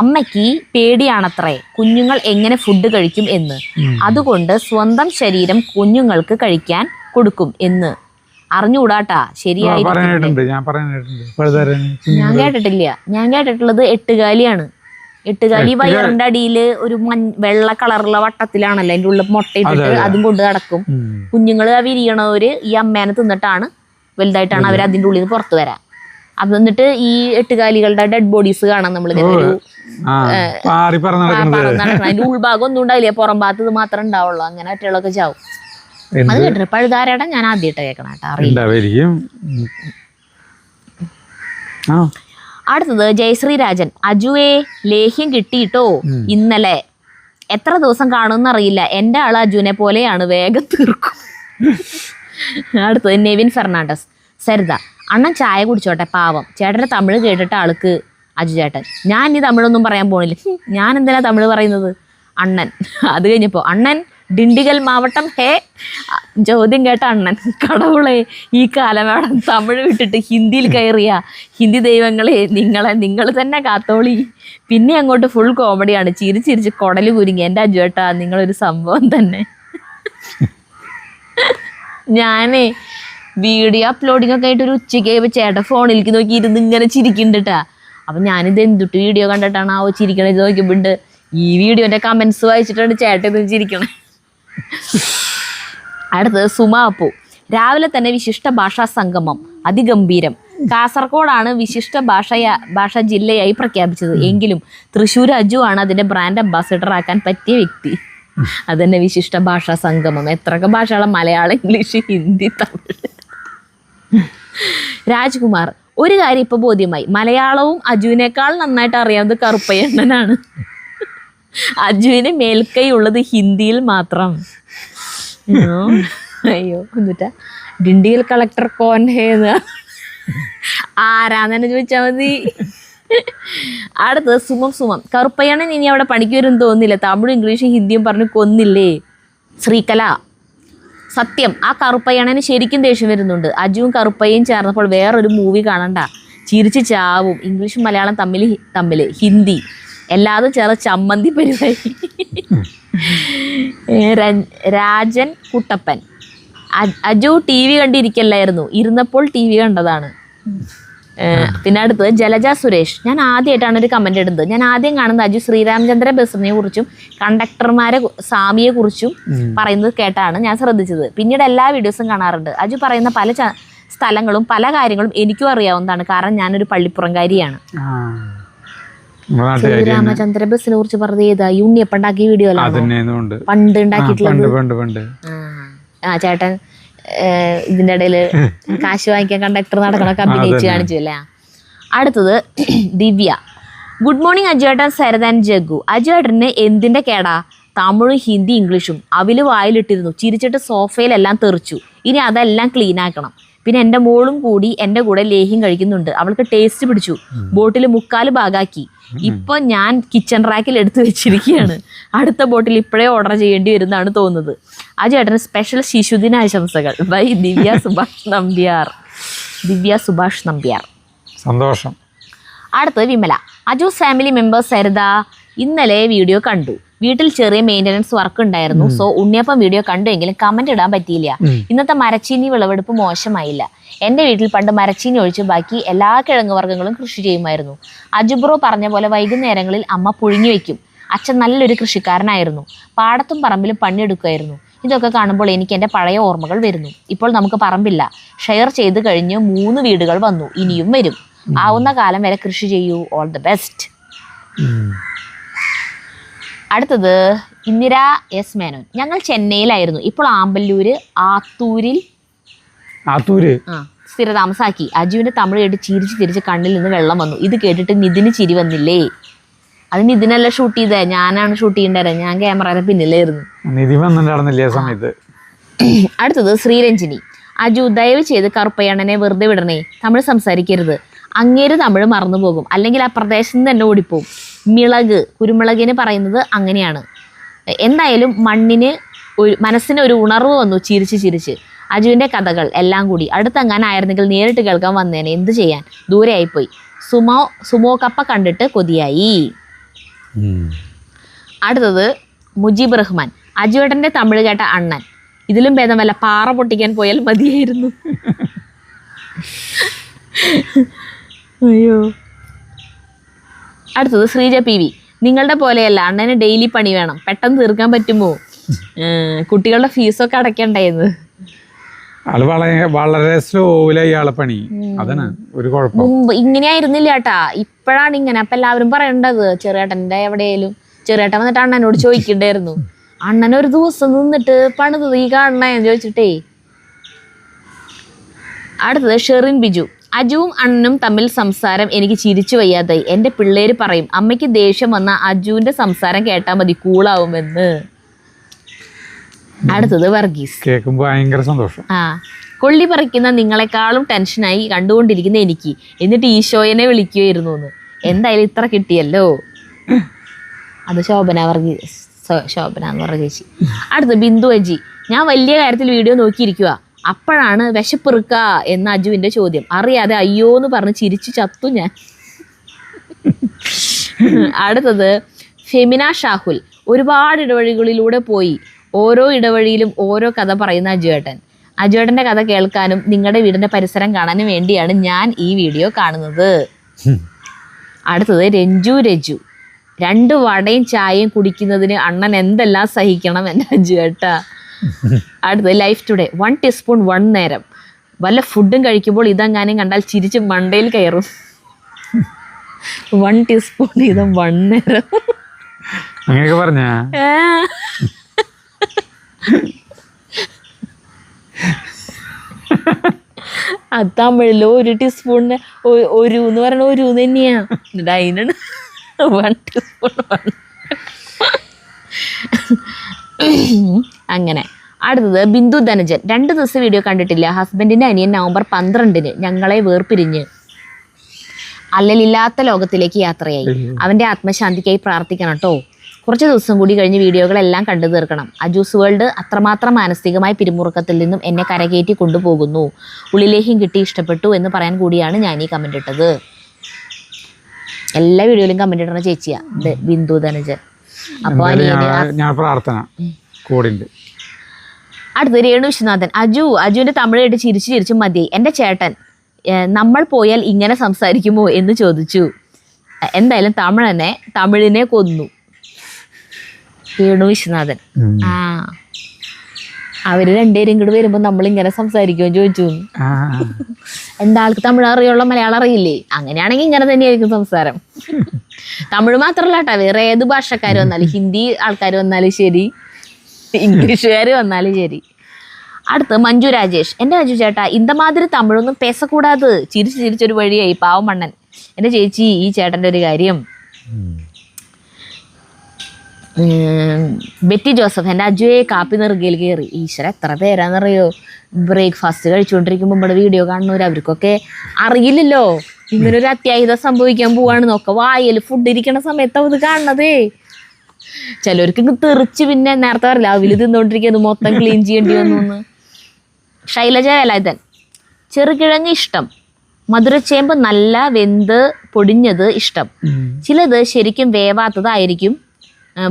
അമ്മയ്ക്ക് പേടിയാണത്രേ കുഞ്ഞുങ്ങൾ എങ്ങനെ ഫുഡ് കഴിക്കും എന്ന്. അതുകൊണ്ട് സ്വന്തം ശരീരം കുഞ്ഞുങ്ങൾക്ക് കഴിക്കാൻ കൊടുക്കും എന്ന്. അറിഞ്ഞുകൂടാട്ടാ, ശരിയായിട്ട് ഞാൻ കേട്ടിട്ടില്ല. ഞാൻ കേട്ടിട്ടുള്ളത് എട്ടുകാലിയാണ്. എട്ടുകാലി വയറിന്റെ അടിയിൽ ഒരു വെള്ള കളറുള്ള വട്ടത്തിലാണല്ലോ അതിന്റെ ഉള്ളിൽ മുട്ടയിട്ടിട്ട് അതും കൊണ്ട് നടക്കും. കുഞ്ഞുങ്ങൾ വിരിയണവര് ഈ അമ്മേനെ തിന്നിട്ടാണ് വലുതായിട്ടാണ് അവർ അതിന്റെ ഉള്ളിൽ നിന്ന് പുറത്തു വരാം. അത് എന്നിട്ട് ഈ എട്ടുകാലികളുടെ ഡെഡ് ബോഡീസ് കാണാം നമ്മളിങ്ങനെ ഒരു അതിന്റെ ഉൾഭാഗം ഒന്നും ഉണ്ടാവില്ല, പുറം ഭാഗത്ത് ഇത് മാത്രമേ ഉണ്ടാവുള്ളൂ. അങ്ങനെ ഒറ്റകളൊക്കെ ചാവും. അത് കേട്ടിട്ട് പഴുതാരയുടെ ഞാൻ ആദ്യമായിട്ട് കേൾക്കണം കേട്ടോ, അറിയില്ല. അടുത്തത് ജയശ്രീ രാജൻ. അജുവേ ലേഹ്യം കിട്ടിയിട്ടോ ഇന്നലെ. എത്ര ദിവസം കാണുമെന്ന് അറിയില്ല. എൻ്റെ ആള് അജുവിനെ പോലെയാണ്, വേഗം തീർക്കും. അടുത്തത് നെവിൻ ഫെർണാണ്ടസ്. സരിത. അണ്ണൻ ചായ കുടിച്ചോട്ടെ, പാവം ചേട്ടൻ്റെ തമിഴ് കേട്ടിട്ട് ആൾക്ക് അജു ചേട്ടൻ. ഞാൻ ഇനി തമിഴൊന്നും പറയാൻ പോണില്ല. ഞാൻ എന്തിനാ തമിഴ് പറയുന്നത്? അണ്ണൻ. അത് കഴിഞ്ഞപ്പോൾ അണ്ണൻ ഡിണ്ടിഗൽ മാവട്ടം ഹേ. ചോദ്യം കേട്ട അണ്ണൻ. കടവുളെ ഈ കാലമേടം തമിഴ് വിട്ടിട്ട് ഹിന്ദിയിൽ കയറിയ ഹിന്ദി ദൈവങ്ങളെ നിങ്ങൾ തന്നെ കാത്തോളി. പിന്നെ അങ്ങോട്ട് ഫുൾ കോമഡിയാണ്. ചിരിച്ച് കൊടല് കുരുങ്ങി. എൻ്റെ അജുവേട്ടാ നിങ്ങളൊരു സംഭവം തന്നെ. ഞാനേ വീഡിയോ അപ്ലോഡിംഗ് ഒക്കെ ആയിട്ട് ഒരു ഉച്ചയ്ക്ക് ചേട്ടൻ ഫോണിലേക്ക് നോക്കി ഇരുന്ന് ഇങ്ങനെ ചിരിക്കുന്നുണ്ടാ. അപ്പം ഞാനിത് എന്തുട്ട് വീഡിയോ കണ്ടിട്ടാണ് ആ ചിരിക്കണത് നോക്കിയപ്പോണ്ട് ഈ വീഡിയോൻ്റെ കമൻസ് വായിച്ചിട്ടാണ് ചേട്ടൻ ഇത് ചിരിക്കണേ. അടുത്തത് സുമ അപ്പു. രാവിലെ തന്നെ വിശിഷ്ട ഭാഷാ സംഗമം അതിഗംഭീരം. കാസർഗോഡാണ് വിശിഷ്ട ഭാഷാ ജില്ലയായി പ്രഖ്യാപിച്ചത്. എങ്കിലും തൃശ്ശൂർ അജു ആണ് അതിന്റെ ബ്രാൻഡ് അംബാസിഡർ ആക്കാൻ പറ്റിയ വ്യക്തി. അതന്നെ വിശിഷ്ട ഭാഷാ സംഗമം. എത്രയൊക്കെ ഭാഷകളാണ്? മലയാളം, ഇംഗ്ലീഷ്, ഹിന്ദി, തമിഴ്. രാജ്കുമാർ. ഒരു കാര്യം ഇപ്പൊ ബോധ്യമായി, മലയാളവും അജുവിനേക്കാൾ നന്നായിട്ട് അറിയാവുന്നത് കറുപ്പയ്യണ്ണനാണ്. അജുവിന് മേൽക്കൈ ഉള്ളത് ഹിന്ദിയിൽ മാത്രം. അയ്യോ എന്നിട്ടാ ഡിണ്ടിഗൽ കളക്ടർ കോൻ ഹേന്ന് ആരാന്നെ ചോദിച്ചാൽ മതി. അടുത്തത് സുമം. കറുപ്പയ്യണ്ണൻ ഇനി അവിടെ പണിക്ക് വരും തോന്നില്ല. തമിഴും ഇംഗ്ലീഷും ഹിന്ദിയും പറഞ്ഞ് കൊന്നില്ലേ. ശ്രീകല. സത്യം, ആ കറുപ്പയ്യണ്ണന് ശരിക്കും ദേഷ്യം വരുന്നുണ്ട്. അജുവും കറുപ്പയ്യയും ചേർന്നപ്പോൾ വേറൊരു മൂവി കാണണ്ട, ചിരിച്ച് ചാവും. ഇംഗ്ലീഷും മലയാളം തമ്മിൽ ഹിന്ദി എല്ലാതും ചേർന്ന് ചമ്മന്തി പരിപാടി. രാജൻ കുട്ടപ്പൻ. അജു TV കണ്ടിരിക്കല്ലായിരുന്നു, ഇരുന്നപ്പോൾ TV കണ്ടതാണ്. പിന്നെ അടുത്തത് ജലജ സുരേഷ്. ഞാൻ ആദ്യമായിട്ടാണ് ഒരു കമന്റ് ഇടുന്നത്. ഞാൻ ആദ്യം കാണുന്നത് അജു ശ്രീരാമചന്ദ്ര ബസിനെ കുറിച്ചും കണ്ടക്ടർമാരെ സ്വാമിയെ കുറിച്ചും പറയുന്നത് കേട്ടാണ് ഞാൻ ശ്രദ്ധിച്ചത്. പിന്നീട് എല്ലാ വീഡിയോസും കാണാറുണ്ട്. അജു പറയുന്ന പല സ്ഥലങ്ങളും പല കാര്യങ്ങളും എനിക്കും അറിയാവുന്നതാണ്. കാരണം ഞാനൊരു പള്ളിപ്പുറംകാരിയാണ്. ശ്രീരാമചന്ദ്ര ബസിനെ കുറിച്ച് പറഞ്ഞത് ഏതാ? ഈ ഉണ്ണിയപ്പം ഉണ്ടാക്കിയ വീഡിയോ അല്ല പണ്ട് ഉണ്ടാക്കിയിട്ടുള്ളത്. ആ ചേട്ടൻ ഇതിന്റെ ഇടയില് കാശ് വാങ്ങിക്കാൻ കണ്ടക്ടർ നടക്കണൊക്കെ അഭിനയിച്ച് കാണിച്ചു അല്ലേ. അടുത്തത് ദിവ്യ. ഗുഡ് മോർണിംഗ് അജുവേട്ടൻ, സരദ് ആൻഡ് ജഗ്ഗു. അജുവേട്ടന് എന്തിന്റെ കേടാ? തമിഴും ഹിന്ദി ഇംഗ്ലീഷും അവല് വായിലിട്ടിരുന്നു, ചിരിച്ചിട്ട് സോഫയിലെല്ലാം തെറിച്ചു. ഇനി അതെല്ലാം ക്ലീൻ ആക്കണം. പിന്നെ എൻ്റെ മോളും കൂടി എൻ്റെ കൂടെ ലേഹ്യം കഴിക്കുന്നുണ്ട്. അവൾക്ക് ടേസ്റ്റ് പിടിച്ചു. ബോട്ടിൽ 3/4 ഭാഗാക്കി. ഇപ്പൊ ഞാൻ കിച്ചൺ റാക്കിൽ എടുത്തു വെച്ചിരിക്കുകയാണ്. അടുത്ത ബോട്ടിൽ ഇപ്പോഴേ ഓർഡർ ചെയ്യേണ്ടി വരുന്നതാണ് തോന്നുന്നത്. ആ ചേട്ടന് സ്പെഷ്യൽ ശിശുദിന ആശംസകൾ. ബൈ ദിവ്യ സുഭാഷ് നമ്പ്യാർ. സന്തോഷം. അടുത്തത് വിമല. അജു ഫാമിലി മെമ്പേഴ്സ് സരിത ഇന്നലെ വീഡിയോ കണ്ടു. വീട്ടിൽ ചെറിയ മെയിൻ്റനൻസ് വർക്ക് ഉണ്ടായിരുന്നു. സോ ഉണ്ണിയപ്പം വീഡിയോ കണ്ടുവെങ്കിലും കമന്റ് ഇടാൻ പറ്റിയില്ല. ഇന്നത്തെ മരച്ചീനി വിളവെടുപ്പ് മോശമായില്ല. എൻ്റെ വീട്ടിൽ പണ്ട് മരച്ചീനി ഒഴിച്ച് ബാക്കി എല്ലാ കിഴങ്ങ് വർഗ്ഗങ്ങളും കൃഷി ചെയ്യുമായിരുന്നു. അജുബ്രോ പറഞ്ഞ പോലെ വൈകുന്നേരങ്ങളിൽ അമ്മ പുഴുങ്ങി വെക്കും. അച്ഛൻ നല്ലൊരു കൃഷിക്കാരനായിരുന്നു. പാടത്തും പറമ്പിലും പണിയെടുക്കുമായിരുന്നു. ഇതൊക്കെ കാണുമ്പോൾ എനിക്ക് എൻ്റെ പഴയ ഓർമ്മകൾ വരുന്നു. ഇപ്പോൾ നമുക്ക് പറമ്പില്ല. ഷെയർ ചെയ്ത് കഴിഞ്ഞ് 3 വീടുകൾ വന്നു. ഇനിയും വരും. ആവുന്ന കാലം വരെ കൃഷി ചെയ്യൂ. All the best. അടുത്തത് ഇന്ദിര എസ് മേനോൻ. ഞങ്ങൾ ചെന്നൈയിലായിരുന്നു. ഇപ്പോൾ ആമ്പല്ലൂര് ആത്തൂരിൽ സ്ഥിരതാമസാക്കി. അജുവിന്റെ തമിഴ് കേട്ട് ചിരിച്ച് തിരിച്ച് കണ്ണിൽ നിന്ന് വെള്ളം വന്നു. ഇത് കേട്ടിട്ട് നിതിന് ചിരി വന്നില്ലേ? അത് നിതിനല്ല ഷൂട്ട് ചെയ്തേ, ഞാനാണ് ഷൂട്ട് ചെയ്യേണ്ടത്. ഞാൻ ക്യാമറയുടെ പിന്നിലായിരുന്നു. അടുത്തത് ശ്രീരഞ്ജിനി. അജു ദയവ് ചെയ്ത് കറുപ്പയ്യണ്ണനെ വെറുതെ വിടണേ. തമിഴ് സംസാരിക്കരുത്. അങ്ങേര് തമിഴ് മറന്നു പോകും. അല്ലെങ്കിൽ ആ പ്രദേശത്ത് നിന്ന് തന്നെ ഓടിപ്പോവും. മിളക്, കുരുമുളകിന് പറയുന്നത് അങ്ങനെയാണ്. എന്തായാലും മനസ്സിന് ഒരു ഉണർവ് വന്നു ചിരിച്ച്. അജുവിൻ്റെ കഥകൾ എല്ലാം കൂടി അടുത്തങ്ങാനായിരുന്നെങ്കിൽ നേരിട്ട് കേൾക്കാൻ വന്നേനെ. എന്ത് ചെയ്യാൻ, ദൂരെ ആയിപ്പോയി. സുമോ കപ്പ കണ്ടിട്ട് കൊതിയായി. അടുത്തത് മുജീബ് റഹ്മാൻ. അജുവേട്ടൻ്റെ തമിഴ് കേട്ട അണ്ണൻ. ഇതിലും ഭേദമല്ല പാറ പൊട്ടിക്കാൻ പോയാൽ മതിയായിരുന്നു. അയ്യോ. അടുത്തത് ശ്രീജ PV. നിങ്ങളുടെ പോലെയല്ല, അണ്ണന് ഡെയിലി പണി വേണം. പെട്ടെന്ന് തീർക്കാൻ പറ്റുമോ? കുട്ടികളുടെ ഫീസൊക്കെ അടയ്ക്കണ്ടായിരുന്നു. വളരെ സ്ലോയിലായി ഇയാളെ പണി. അതാണ് ഒരു കുഴപ്പം. മുമ്പ് ഇങ്ങനെ ആയിരുന്നില്ല ചേട്ടാ, ഇപ്പോഴാണ് ഇങ്ങനെ. അപ്പൊ എല്ലാവരും പറയേണ്ടത് ചെറിയേട്ടൻ്റെ എവിടെയായാലും ചെറിയേട്ടൻ വന്നിട്ട് അണ്ണനോട് ചോദിക്കണ്ടായിരുന്നു. അണ്ണൻ ഒരു ദിവസം നിന്നിട്ട് പണിതത് ഈ കാണണേ ചോദിച്ചിട്ടേ. അടുത്തത് ഷെറിൻ ബിജു. അജുവും അണ്ണനും തമ്മിൽ സംസാരം എനിക്ക് ചിരിച്ചു വയ്യാതായി. എൻ്റെ പിള്ളേര് പറയും അമ്മയ്ക്ക് ദേഷ്യം വന്ന അജുവിന്റെ സംസാരം കേട്ടാൽ മതി, കൂളാവുമെന്ന്. അടുത്തത് വർഗീസ്. കേൾക്കുമ്പോൾ ഭയങ്കര സന്തോഷം. കൊള്ളി പറിക്കുന്ന നിങ്ങളെക്കാളും ടെൻഷനായി കണ്ടുകൊണ്ടിരിക്കുന്ന എനിക്ക്, എന്നിട്ട് ഈശോയനെ വിളിക്കുകയായിരുന്നു എന്ന്. എന്തായാലും ഇത്ര കിട്ടിയല്ലോ. അത് ശോഭന എന്ന് പറഞ്ഞ ചേച്ചി. അടുത്ത് ബിന്ദു അജി. ഞാൻ വലിയ കാര്യത്തിൽ വീഡിയോ നോക്കിയിരിക്കുക. അപ്പോഴാണ് വിശപ്പെറുക്ക എന്ന അജുവിൻ്റെ ചോദ്യം. അറിയാതെ അയ്യോ എന്ന് പറഞ്ഞ് ചിരിച്ചു ചത്തു ഞാൻ. അടുത്തത് ഫെമിന ഷാഹുൽ. ഒരുപാട് ഇടവഴികളിലൂടെ പോയി. ഓരോ ഇടവഴിയിലും ഓരോ കഥ പറയുന്ന അജുവേട്ടൻ്റെ കഥ കേൾക്കാനും നിങ്ങളുടെ വീടിൻ്റെ പരിസരം കാണാനും വേണ്ടിയാണ് ഞാൻ ഈ വീഡിയോ കാണുന്നത്. അടുത്തത് രജു. 2 വടയും ചായയും കുടിക്കുന്നതിന് അണ്ണൻ എന്തെല്ലാം സഹിക്കണം എൻ്റെ അജുവേട്ടാ. അടുത്തത് ലൈഫ് ടുഡേ. 1 ടീസ്പൂൺ 1 നേരം. വല്ല ഫുഡും കഴിക്കുമ്പോൾ ഇതെങ്ങാനും കണ്ടാൽ ചിരിച്ച് മണ്ടയിൽ കയറും. 1 ടീസ്പൂൺ ഇതും 1 നേരം. അങ്ങനെയൊക്കെ പറഞ്ഞ അത് തമിഴിലോ 1 ടീസ്പൂണിന് ഒരു എന്ന് പറയണ ഒരു തന്നെയാ. അതിനാണ് 1 ടീസ്പൂൺ 1. അങ്ങനെ. അടുത്തത് ബിന്ദു ധനജൻ. 2 ദിവസം വീഡിയോ കണ്ടിട്ടില്ല. ഹസ്ബൻഡിൻ്റെ അനിയൻ നവംബർ 12 ഞങ്ങളെ വേർപിരിഞ്ഞ് അല്ലലില്ലാത്ത ലോകത്തിലേക്ക് യാത്രയായി. അവൻ്റെ ആത്മശാന്തിക്കായി പ്രാർത്ഥിക്കണം കേട്ടോ. കുറച്ച് ദിവസം കൂടി കഴിഞ്ഞ് വീഡിയോകളെല്ലാം കണ്ടു തീർക്കണം. അജൂസ് വേൾഡ് അത്രമാത്രം മാനസികമായ പിരിമുറുക്കത്തിൽ നിന്നും എന്നെ കരകയറ്റി കൊണ്ടുപോകുന്നു. ഉള്ളിലേക്കും കിട്ടി ഇഷ്ടപ്പെട്ടു എന്ന് പറയാൻ കൂടിയാണ് ഞാൻ ഈ കമൻ്റ് ഇട്ടത്. എല്ലാ വീഡിയോയിലും കമൻ്റ് ഇടുന്ന ചേച്ചിയാ ബിന്ദു ധനജൻ. അപ്പോൾ ഞാൻ പ്രാർത്ഥന കൂടിണ്ട്. അടുത്ത രേണു വിശ്വനാഥൻ. അജുവിൻ്റെ തമിഴായിട്ട് ചിരിച്ച് മതിയായി. എൻ്റെ ചേട്ടൻ നമ്മൾ പോയാൽ ഇങ്ങനെ സംസാരിക്കുമോ എന്ന് ചോദിച്ചു. എന്തായാലും തമിഴിനെ കൊന്നു. വേണു വിശ്വനാഥൻ. ആ അവര് രണ്ടുപേരും ഇങ്ങോട്ട് വരുമ്പോ നമ്മൾ ഇങ്ങനെ സംസാരിക്കുമോ ചോദിച്ചു. എന്താ ആൾക്ക് തമിഴ് അറിയുള്ള മലയാളം അറിയില്ലേ? അങ്ങനെയാണെങ്കിൽ ഇങ്ങനെ തന്നെയായിരിക്കും സംസാരം. തമിഴ് മാത്രല്ല കേട്ടോ, വേറെ ഏത് ഭാഷക്കാർ വന്നാലും, ഹിന്ദി ആൾക്കാർ വന്നാലും ശരി, ഇംഗ്ലീഷുകാർ വന്നാലും ശരി. അടുത്ത് മഞ്ജു രാജേഷ്. എൻ്റെ മഞ്ജു ചേട്ടാ ഇന്ത മാതിരി തമിഴൊന്നും പേസക്കൂടാതെ. ചിരിച്ചൊരു വഴിയായി പാവം മണ്ണൻ. എൻ്റെ ചേച്ചി ഈ ചേട്ടൻ്റെ ഒരു കാര്യം. Betty Joseph. എൻ്റെ അജുയെ കാപ്പി നെറുകയിൽ കയറി. ഈശ്വര എത്ര പേരാന്നറിയോ ബ്രേക്ക്ഫാസ്റ്റ് കഴിച്ചുകൊണ്ടിരിക്കുമ്പോൾ നമ്മുടെ വീഡിയോ കാണുന്നവർ, അവർക്കൊക്കെ അറിയില്ലല്ലോ ഇങ്ങനൊരു അത്യാഹിതം സംഭവിക്കാൻ പോവാണെന്നൊക്കെ. വായൽ ഫുഡ് ഇരിക്കണ സമയത്ത് അത് കാണണതേ. ചിലവർക്ക് തെറിച്ച് പിന്നെ നേരത്തെ പറയില്ല അവില് തിന്നോണ്ടിരിക്കുന്നത് മൊത്തം ക്ലീൻ ചെയ്യേണ്ടി വന്നു. ശൈലജ വേലായുധൻ. ചെറുകിഴങ്ങ് ഇഷ്ടം, മധുരച്ചേമ്പ് നല്ല വെന്ത് പൊടിഞ്ഞത് ഇഷ്ടം. ചിലത് ശരിക്കും വേവാത്തതായിരിക്കും.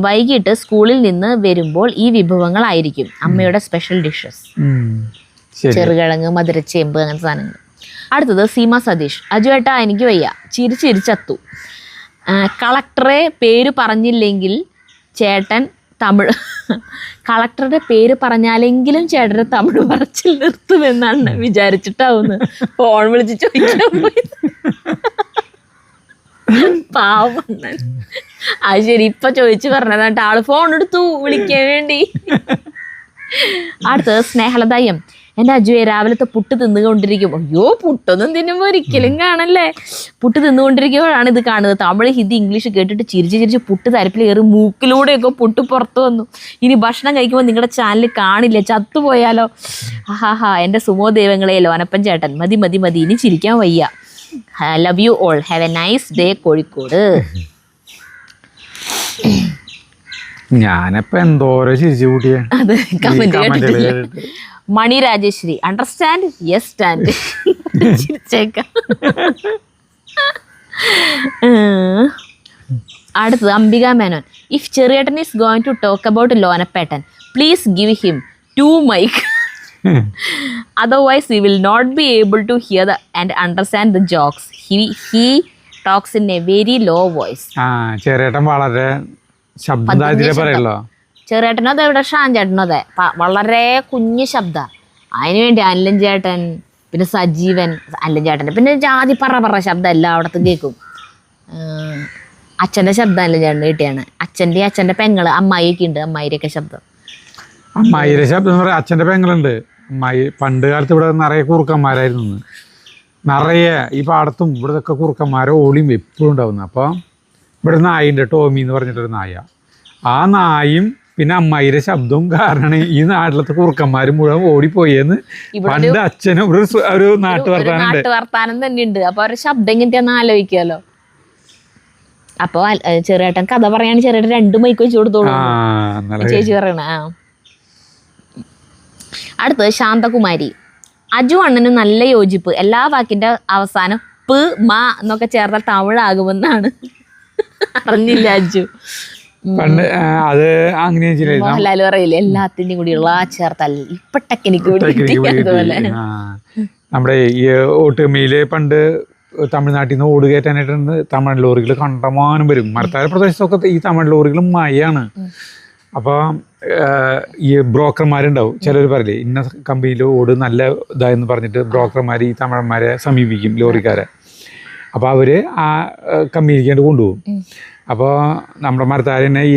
വൈകിട്ട് സ്കൂളിൽ നിന്ന് വരുമ്പോൾ ഈ വിഭവങ്ങളായിരിക്കും അമ്മയുടെ സ്പെഷ്യൽ ഡിഷസ്. ചെറുകിഴങ്ങ്, മധുരച്ചേമ്പ്, അങ്ങനത്തെ സാധനങ്ങൾ. അടുത്തത് സീമ സതീഷ്. അജുവേട്ടാ എനിക്ക് വയ്യ, ചിരിച്ചത്തു. കളക്ടറെ പേര് പറഞ്ഞില്ലെങ്കിൽ ചേട്ടൻ തമിഴ് കളക്ടറുടെ പേര് പറഞ്ഞാലെങ്കിലും ചേട്ടന് തമിഴ് പറച്ചിൽ നിർത്തുമെന്നാണ് വിചാരിച്ചിട്ടാവുന്നു ഫോൺ വിളിച്ച് ചോദിക്കാൻ പോയി. പാവം. അത് ശരി, ഇപ്പൊ ചോദിച്ചു പറഞ്ഞതായിട്ട് ആള് ഫോൺ എടുത്തു വിളിക്കാൻ വേണ്ടി. അടുത്തത് സ്നേഹലതായം. എൻ്റെ അജുവെ രാവിലത്തെ പുട്ട് തിന്നുകൊണ്ടിരിക്കും. അയ്യോ പുട്ടൊന്നും തിന്നുമ്പോൾ ഒരിക്കലും കാണല്ലേ. പുട്ട് തിന്നുകൊണ്ടിരിക്കുമ്പോഴാണ് ഇത് കാണുന്നത്. തമിഴ്, ഹിന്ദി, ഇംഗ്ലീഷ് കേട്ടിട്ട് ചിരിച്ച് പുട്ട് തരപ്പിൽ കയറി മൂക്കിലൂടെയൊക്കെ പുട്ട് പുറത്തു വന്നു. ഇനി ഭക്ഷണം കഴിക്കുമ്പോൾ നിങ്ങളുടെ ചാനൽ കാണില്ല, ചത്തുപോയാലോ. ഹാ എൻ്റെ സുമോ ദൈവങ്ങളെ ലോനപ്പൻ ചേട്ടൻ. മതി ഇനി ചിരിക്കാൻ വയ്യ. Love you all, have a nice day Kozhikode. ഞാനിപ്പോ എന്തോരോ ചിരിച്ചു കൂട്ടിയേ. അത് comment. Mani Rajeshwari. Understand? Yes stand. ചിരിച്ചേക്കാം. അടുത്തത് അംബിക മേനോൻ. ഇഫ് ചെറിയേട്ടൻ is going to talk about ലോനപ്പേട്ടൻ, please give him 2 mic. Otherwise we will not be able to hear and understand the jokes. He talks in a very low voice. ചെറിയേട്ടൻ വളരെ ശബ്ദം പറയല്ലോ. ചെറിയേട്ടനോ അതെ, ഇവിടെ ഷാൻ ചേട്ടനോ അതെ, വളരെ കുഞ്ഞു ശബ്ദ. അതിനുവേണ്ടി അല്ലൻ ചേട്ടൻ, പിന്നെ സജീവൻ, അല്ലൻ ചേട്ടൻ, പിന്നെ ജാതി പറ ശബ്ദം എല്ലായിടത്തും കേൾക്കും. അച്ഛൻ്റെ ശബ്ദം അല്ലൻ ചേട്ടന് കിട്ടിയാണ്. അച്ഛൻ്റെ പെങ്ങള് അമ്മായിയൊക്കെ ഉണ്ട്, അമ്മായിരൊക്കെ ശബ്ദം. അമ്മായിയുടെ ശബ്ദം എന്ന് പറയാം. അച്ഛൻ്റെ പെങ്ങളുണ്ട് അമ്മായി. പണ്ട് കാലത്ത് ഇവിടെ നിറയെ കുറുക്കന്മാരായിരുന്നു. നിറയെ ഈ പാടത്തും ഇവിടത്തൊക്കെ കുറുക്കന്മാരെ ഓളിയും എപ്പോഴും ഉണ്ടാവുന്നത്. അപ്പോൾ ഇവിടെ നായുണ്ട്, ടോമി എന്ന് പറഞ്ഞിട്ടൊരു നായ. ആ നായും പിന്നെ അമ്മായിയുടെ ശബ്ദവും കാരണം ഈ നാട്ടിലത്തെ കുറുക്കന്മാരും മുഴുവൻ ഓടിപ്പോയെന്ന് പണ്ട് അച്ഛനും ഒരു നാട്ടുവർത്താനം തന്നെയുണ്ട്. അപ്പൊ അവരുടെ ശബ്ദം എങ്ങനെയാന്ന് ആലോചിക്കാലോ. അപ്പൊ ചെറിയേട്ടൻ കഥ പറയാണ്. ചെറിയേട്ടൻ 2 mic വെച്ച് കൊടുത്തോളൂ ചേച്ചി പറയണ. അടുത്തത് ശാന്തകുമാരി. അജു അണ്ണന് നല്ല യോജിപ്പ്. എല്ലാ വാക്കിന്റെ അവസാനം പ് മ എന്നൊക്കെ ചേർത്താൽ തമിഴാകുമെന്നാണ്. അറിഞ്ഞില്ല അജു. അത് അങ്ങനെ മോഹൻലാൽ പറയില്ലേ എല്ലാത്തിന്റെയും കൂടിയുള്ള ചേർത്താൽ ഇപ്പൊ ടെക്നിക്ക് അതുപോലെ. നമ്മുടെ ഈ ഓട്ടുമയില് പണ്ട് തമിഴ്നാട്ടിൽ നിന്ന് ഓട് കയറ്റാനായിട്ടുണ്ട് തമിഴ് ലോറികൾ കണ്ടമാനം വരും. മരത്താര പ്രദേശത്തൊക്കെ ഈ തമിഴ് ലോറികൾ മയാണ്. അപ്പോൾ ഈ ബ്രോക്കർമാരുണ്ടാവും. ചിലർ പറയില്ലേ ഇന്ന കമ്പനിയിൽ ഓട് നല്ല ഇതായെന്ന് പറഞ്ഞിട്ട് ബ്രോക്കർമാർ ഈ തമിഴന്മാരെ സമീപിക്കും, ലോറിക്കാരെ. അപ്പോൾ അവർ ആ കമ്പനിക്കാണ്ട് കൊണ്ടുപോകും. അപ്പോൾ നമ്മുടെ മരത്താരനെ ഈ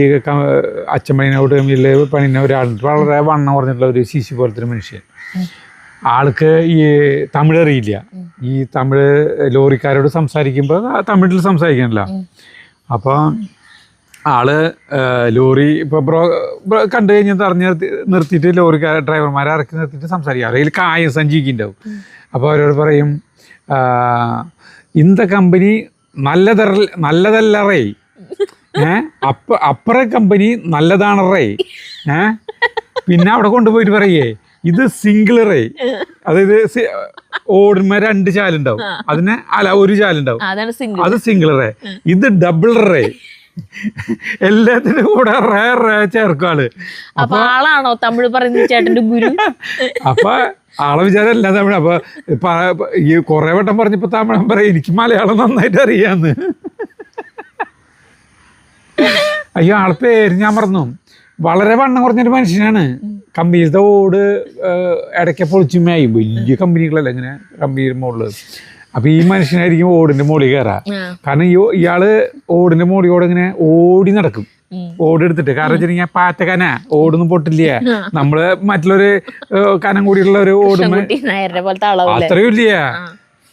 അച്ചമ്പണിനോട് കമ്പനിയിൽ പണിയുന്ന ഒരാളുണ്ട്, വളരെ വണ്ണം പറഞ്ഞിട്ടുള്ള ഒരു ശിശു പോലത്തെ ഒരു മനുഷ്യൻ. ആൾക്ക് ഈ തമിഴ് അറിയില്ല. ഈ തമിഴ് ലോറിക്കാരോട് സംസാരിക്കുമ്പോൾ തമിഴിൽ സംസാരിക്കണല്ലോ. അപ്പോൾ ആള് ലോറി ഇപ്പോൾ കണ്ടു കഴിഞ്ഞാൽ നിർത്തിയിട്ട് ലോറിക്കാർ ഡ്രൈവർമാരെ ഇറക്കി നിർത്തിയിട്ട് സംസാരിക്കുക. അതിൽ കായം സഞ്ചിക്കുന്നുണ്ടാവും. അപ്പോൾ അവരോട് പറയും ഇന്ത കമ്പനി നല്ലതല്ലറേ, അപ്പുറ കമ്പനി നല്ലതാണറേ. പിന്നെ അവിടെ കൊണ്ടുപോയിട്ട് പറയേ ഇത് സിംഗിളറേ, അതായത് ഓടുമ്പോ 2 ചാലുണ്ടാവും, അതിന് അല്ല 1 ചാലുണ്ടാവും, അത് സിംഗിളറേ. ഇത് ഡബിൾ റേ, എല്ലാത്തിനും കൂടെ ചേർക്കും ആള്. അപ്പൊ ആളാണോ തമിഴ് പറയുന്ന ചേട്ടന്റെ ഗുരു? അപ്പൊ ആളെ വിചാരം അല്ല തമിഴ്. അപ്പൊ ഈ കുറെ വട്ടം പറഞ്ഞപ്പോ തമിഴൻ പറയാം എനിക്ക് മലയാളം നന്നായിട്ട് അറിയാന്ന്. അയ്യോ ആളെ പേര് ഞാൻ മറന്നു. വളരെ വണ്ണം കുറഞ്ഞൊരു മനുഷ്യനാണ്. കമ്പനിയിലത്തെ ഓട് ഇടയ്ക്ക് പൊളിച്ചുമ്മയായി. വലിയ കമ്പനികളല്ല ഇങ്ങനെ കമ്പനി മുകളിൽ. അപ്പൊ ഈ മനുഷ്യനായിരിക്കും ഓടിന്റെ മുകളിൽ കയറാ. കാരണം ഇയാള് ഓടിന്റെ മുകളിലൂടെ ഇങ്ങനെ ഓടി നടക്കും, ഓടെടുത്തിട്ട്. കാരണം വെച്ചിട്ടുണ്ടെങ്കിൽ പാറ്റ കന ഓടൊന്നും പൊട്ടില്ല. നമ്മള് മറ്റുള്ളൊരു കനം കൂടിയുള്ള ഒരു ഓടുമ്പോ അത്രയും ഇല്ല.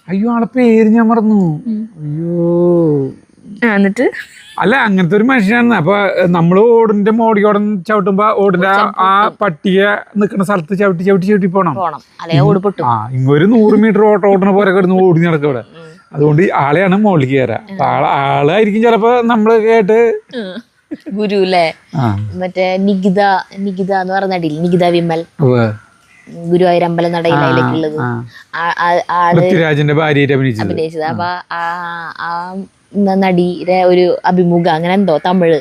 അയ്യോ ആളെ പേര് ഞാൻ മറന്നു. അയ്യോ എന്നിട്ട് അല്ല അങ്ങനത്തെ ഒരു മനുഷ്യനാണ്. അപ്പൊ നമ്മള് ഓടിന്റെ മോടിയോടെ ചവിട്ടുമ്പോ ഓടിന്റെ ആ പട്ടിക നിൽക്കുന്ന സ്ഥലത്ത് ചവിട്ടി ചവിട്ടി ചവിട്ടി പോണം. ഇങ്ങൊരു 100 മീറ്റർ ഓടണ പോലെ കിടന്ന് ഓടി നടക്കും ഇവിടെ. അതുകൊണ്ട് ആളെയാണ് മോളിലേക്ക് കയറാ. ആളായിരിക്കും ചിലപ്പോ നമ്മള് കേട്ട് ഗുരു അല്ലേ. മറ്റേ നികിത എന്ന് പറഞ്ഞ നടിയിൽ നികിത വിമൽ, ഗുരുവായൂർ അമ്പലം നടയിലേക്കുള്ളത് പൃഥ്വിരാജിന്റെ ഭാര്യയായിട്ട് അഭിനയിച്ചത്. അപ്പൊ ആ നടിയുടെ ഒരു അഭിമുഖം അങ്ങനെ എന്തോ തമിഴ്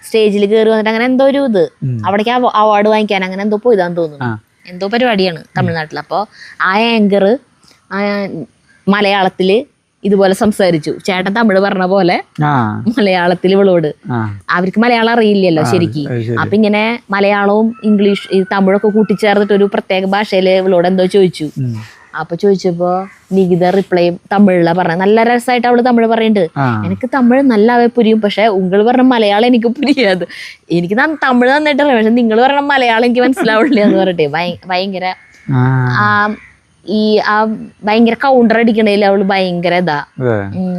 സ്റ്റേജിൽ കയറി വന്നിട്ട് അങ്ങനെ എന്തോ ഒരു ഇത് അവിടേക്ക് അവാർഡ് വാങ്ങിക്കാൻ അങ്ങനെ എന്തോ പോയതാന്ന് തോന്നുന്നു. എന്തോ പരിപാടിയാണ് തമിഴ്നാട്ടിൽ. അപ്പോൾ ആ ആങ്കർ മലയാളത്തില് ഇതുപോലെ സംസാരിച്ചു. ചേട്ടൻ തമിഴ് പറഞ്ഞ പോലെ മലയാളത്തിൽ ഇവളോട്. അവർക്ക് മലയാളം അറിയില്ലല്ലോ ശരിക്ക്. അപ്പൊ ഇങ്ങനെ മലയാളവും ഇംഗ്ലീഷ് തമിഴൊക്കെ കൂട്ടിച്ചേർന്നിട്ട് ഒരു പ്രത്യേക ഭാഷയില് ഇവളോട് എന്തോ ചോദിച്ചു. അപ്പൊ ചോദിച്ചപ്പോ നികിത റിപ്ലൈ തമിഴിലാ പറഞ്ഞ. നല്ല രസമായിട്ട് അവള് തമിഴ് പറയുന്നുണ്ട്. എനിക്ക് തമിഴ് നല്ലാവേ പുരിയും, പക്ഷെ ഉങ്ങൾ പറഞ്ഞ മലയാളം എനിക്ക് പുരിയാത്. എനിക്ക് തമിഴ് നന്നായിട്ട് അറിയാം, പക്ഷെ നിങ്ങൾ പറഞ്ഞ മലയാളം എനിക്ക് മനസ്സിലാവില്ല എന്ന് പറഞ്ഞിട്ട് ഭയങ്കര ഭയങ്കര കൗണ്ടർ അടിക്കണേല് അവള് ഭയങ്കര ഇതാ.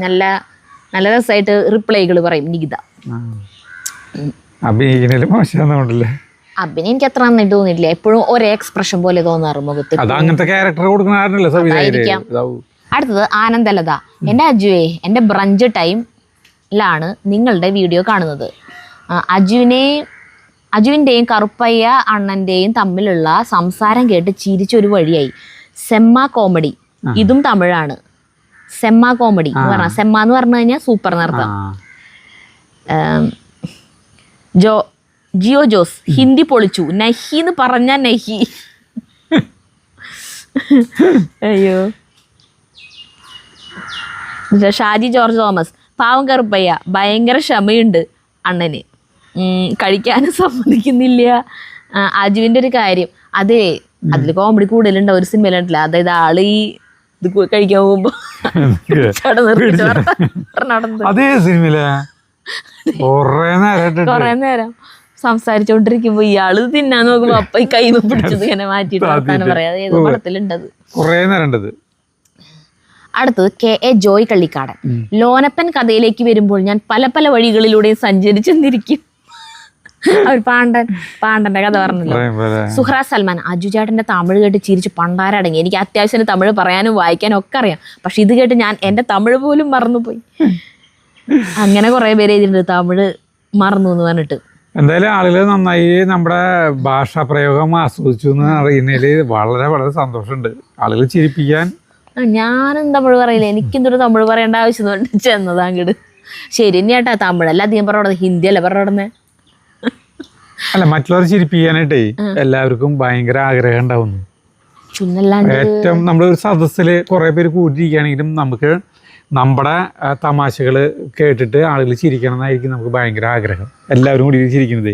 നല്ല നല്ല രസമായിട്ട് റിപ്ലൈകൾ പറയും നികിത. അഭിനയം എനിക്ക് അത്ര നന്നായിട്ട് തോന്നിയിട്ടില്ല. എപ്പോഴും ഒരേ എക്സ്പ്രഷൻ പോലെ തോന്നാറ് മുഖത്ത്. അടുത്തത് ആനന്ദലത. എന്റെ അജുവേ, എന്റെ ബ്രഞ്ച് ടൈമിലാണ് നിങ്ങളുടെ വീഡിയോ കാണുന്നത്. അജുവിന്റെയും കറുപ്പയ്യ അണ്ണന്റെയും തമ്മിലുള്ള സംസാരം കേട്ട് ചിരിച്ചൊരു വഴിയായി. സെമ്മ കോമഡി. ഇതും തമിഴാണ്. സെമ്മ കോമഡി എന്ന് പറഞ്ഞാൽ, സെമ്മ എന്ന് പറഞ്ഞു കഴിഞ്ഞാൽ സൂപ്പർ എന്നർത്ഥം. ജിയോ ജോസ്, ഹിന്ദി പൊളിച്ചു. നഹി എന്ന് പറഞ്ഞ നഹി. അയ്യോ. ഷാജി ജോർജ് തോമസ്, പാവം കറുപ്പയ്യ, ഭയങ്കര ക്ഷമയുണ്ട് അണ്ണന്, കഴിക്കാനും സമ്മതിക്കുന്നില്ല. അജുവിന്റെ ഒരു കാര്യം അതെ, അതിൽ കോമഡി കൂടുതലുണ്ടാവും. ഒരു സിനിമയിലുണ്ടല്ലോ, അതായത് ആള് ഈ ഇത് കഴിക്കാൻ പോകുമ്പോ കൊറേ നേരം സംസാരിച്ചോണ്ടിരിക്കുമ്പോ ഇയാള് തിന്നാൻ നോക്കുമ്പോ അപ്പൊ ഈ കൈമ പിടിച്ചത് ഇങ്ങനെ മാറ്റിട്ട് വർത്താനം പറയാം. അത് ഏതോ പടത്തിലുണ്ടത്. അടുത്തത് കെ.എ. ജോയ് കള്ളിക്കാടൻ. ലോനപ്പൻ കഥയിലേക്ക് വരുമ്പോൾ ഞാൻ പല പല വഴികളിലൂടെയും സഞ്ചരിച്ചെന്നിരിക്കും. അവർ പാണ്ഡന്റെ കഥ പറഞ്ഞല്ലോ. സുഹ്ര സൽമാൻ, അജു ചേട്ടന്റെ തമിഴ് കേട്ട് ചിരിച്ച് പണ്ടാരടങ്ങി. എനിക്ക് അത്യാവശ്യം തമിഴ് പറയാനും വായിക്കാനും ഒക്കെ അറിയാം, പക്ഷെ ഇത് കേട്ട് ഞാൻ എന്റെ തമിഴ് പോലും മറന്നുപോയി. അങ്ങനെ കുറെ പേര് എഴുതിയിട്ടുണ്ട് തമിഴ് മറന്നു എന്ന് പറഞ്ഞിട്ട്. എന്തായാലും ആളുകൾ നന്നായി നമ്മുടെ ഭാഷാ പ്രയോഗം ആസ്വദിച്ചു എന്ന് അറിയുന്നതില് വളരെ വളരെ സന്തോഷമുണ്ട്. ആളുകൾ ചിരിപ്പിക്കാൻ. ഞാനും തമിഴ് പറയില്ല, എനിക്കെന്തൊരു തമിഴ് പറയേണ്ട ആവശ്യം ചെന്നത് അങ്ങോട്ട്. ശരി തന്നെയാട്ടാ, തമിഴല്ല അധികം പറഞ്ഞോടത്, ഹിന്ദി അല്ല പറഞ്ഞോടന്നെ. അല്ല, മറ്റുള്ളവർ ചിരിപ്പിക്കാനായിട്ടേ എല്ലാവർക്കും ഭയങ്കര ആഗ്രഹം ഉണ്ടാവുന്നു. ഏറ്റവും നമ്മളൊരു സദസ്സിൽ കുറെ പേര് കൂട്ടിയിരിക്കുകയാണെങ്കിലും നമുക്ക് നമ്മുടെ തമാശകൾ കേട്ടിട്ട് ആളുകൾ ചിരിക്കണം എന്നായിരിക്കും നമുക്ക് ഭയങ്കര ആഗ്രഹം. എല്ലാവരും കൂടി ചിരിക്കുന്നത്.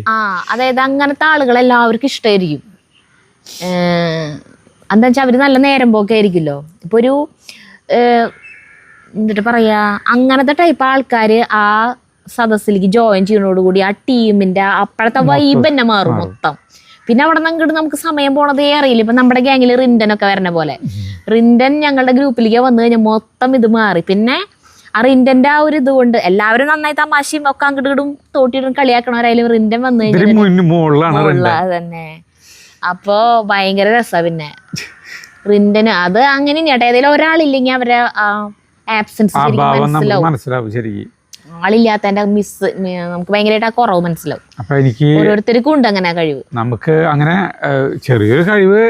അതായത് അങ്ങനത്തെ ആളുകൾ എല്ലാവർക്കും ഇഷ്ടമായിരിക്കും. എന്താ വെച്ചാൽ അവര് നല്ല നേരം പോക്കായിരിക്കുമല്ലോ. ഇപ്പൊ ഒരു എന്നിട്ട് പറയാ, അങ്ങനത്തെ ടൈപ്പ് ആൾക്കാര് ആ സദസ്സിലേക്ക് ജോയിൻ ചെയ്യുന്നതോടുകൂടി ആ ടീമിന്റെ അപ്പോഴത്തെ വൈബ് തന്നെ മാറും മൊത്തം. പിന്നെ അവിടെ നിന്ന് അങ്ങോട്ട് നമുക്ക് സമയം പോണതേ അറിയില്ല. ഇപ്പൊ നമ്മുടെ ഗ്യാങ്ങിൽ റിൻഡൻ ഒക്കെ വരണ പോലെ, റിൻഡൻ ഞങ്ങളുടെ ഗ്രൂപ്പിലേക്ക് വന്നു കഴിഞ്ഞാൽ മൊത്തം ഇത് മാറി. പിന്നെ ആ റിൻഡന്റെ ആ ഒരു ഇതുകൊണ്ട് എല്ലാവരും നന്നായി തമാശയും ഒക്കെ അങ്ങോട്ട് ഇടും തോട്ടിയിടും കളിയാക്കണവരായാലും റിൻഡൻ വന്നു കഴിഞ്ഞാൽ അതന്നെ. അപ്പോ ഭയങ്കര രസാ. പിന്നെ റിൻഡന് അത് അങ്ങനെ ചേട്ടാ, ഏതെങ്കിലും ഒരാളില്ലെങ്കിൽ അവരെ ആബ്സെൻസ് മനസ്സിലാവും. ആളില്ലാത്തതിന്റെ മിസ് നമുക്ക് ഭയങ്കരമായിട്ട് ആ കുറവ് മനസ്സിലാവും. അപ്പൊ എനിക്ക് ഓരോരുത്തർക്കും ഉണ്ട് അങ്ങനെ കഴിവ്. നമുക്ക് അങ്ങനെ ചെറിയൊരു കഴിവ്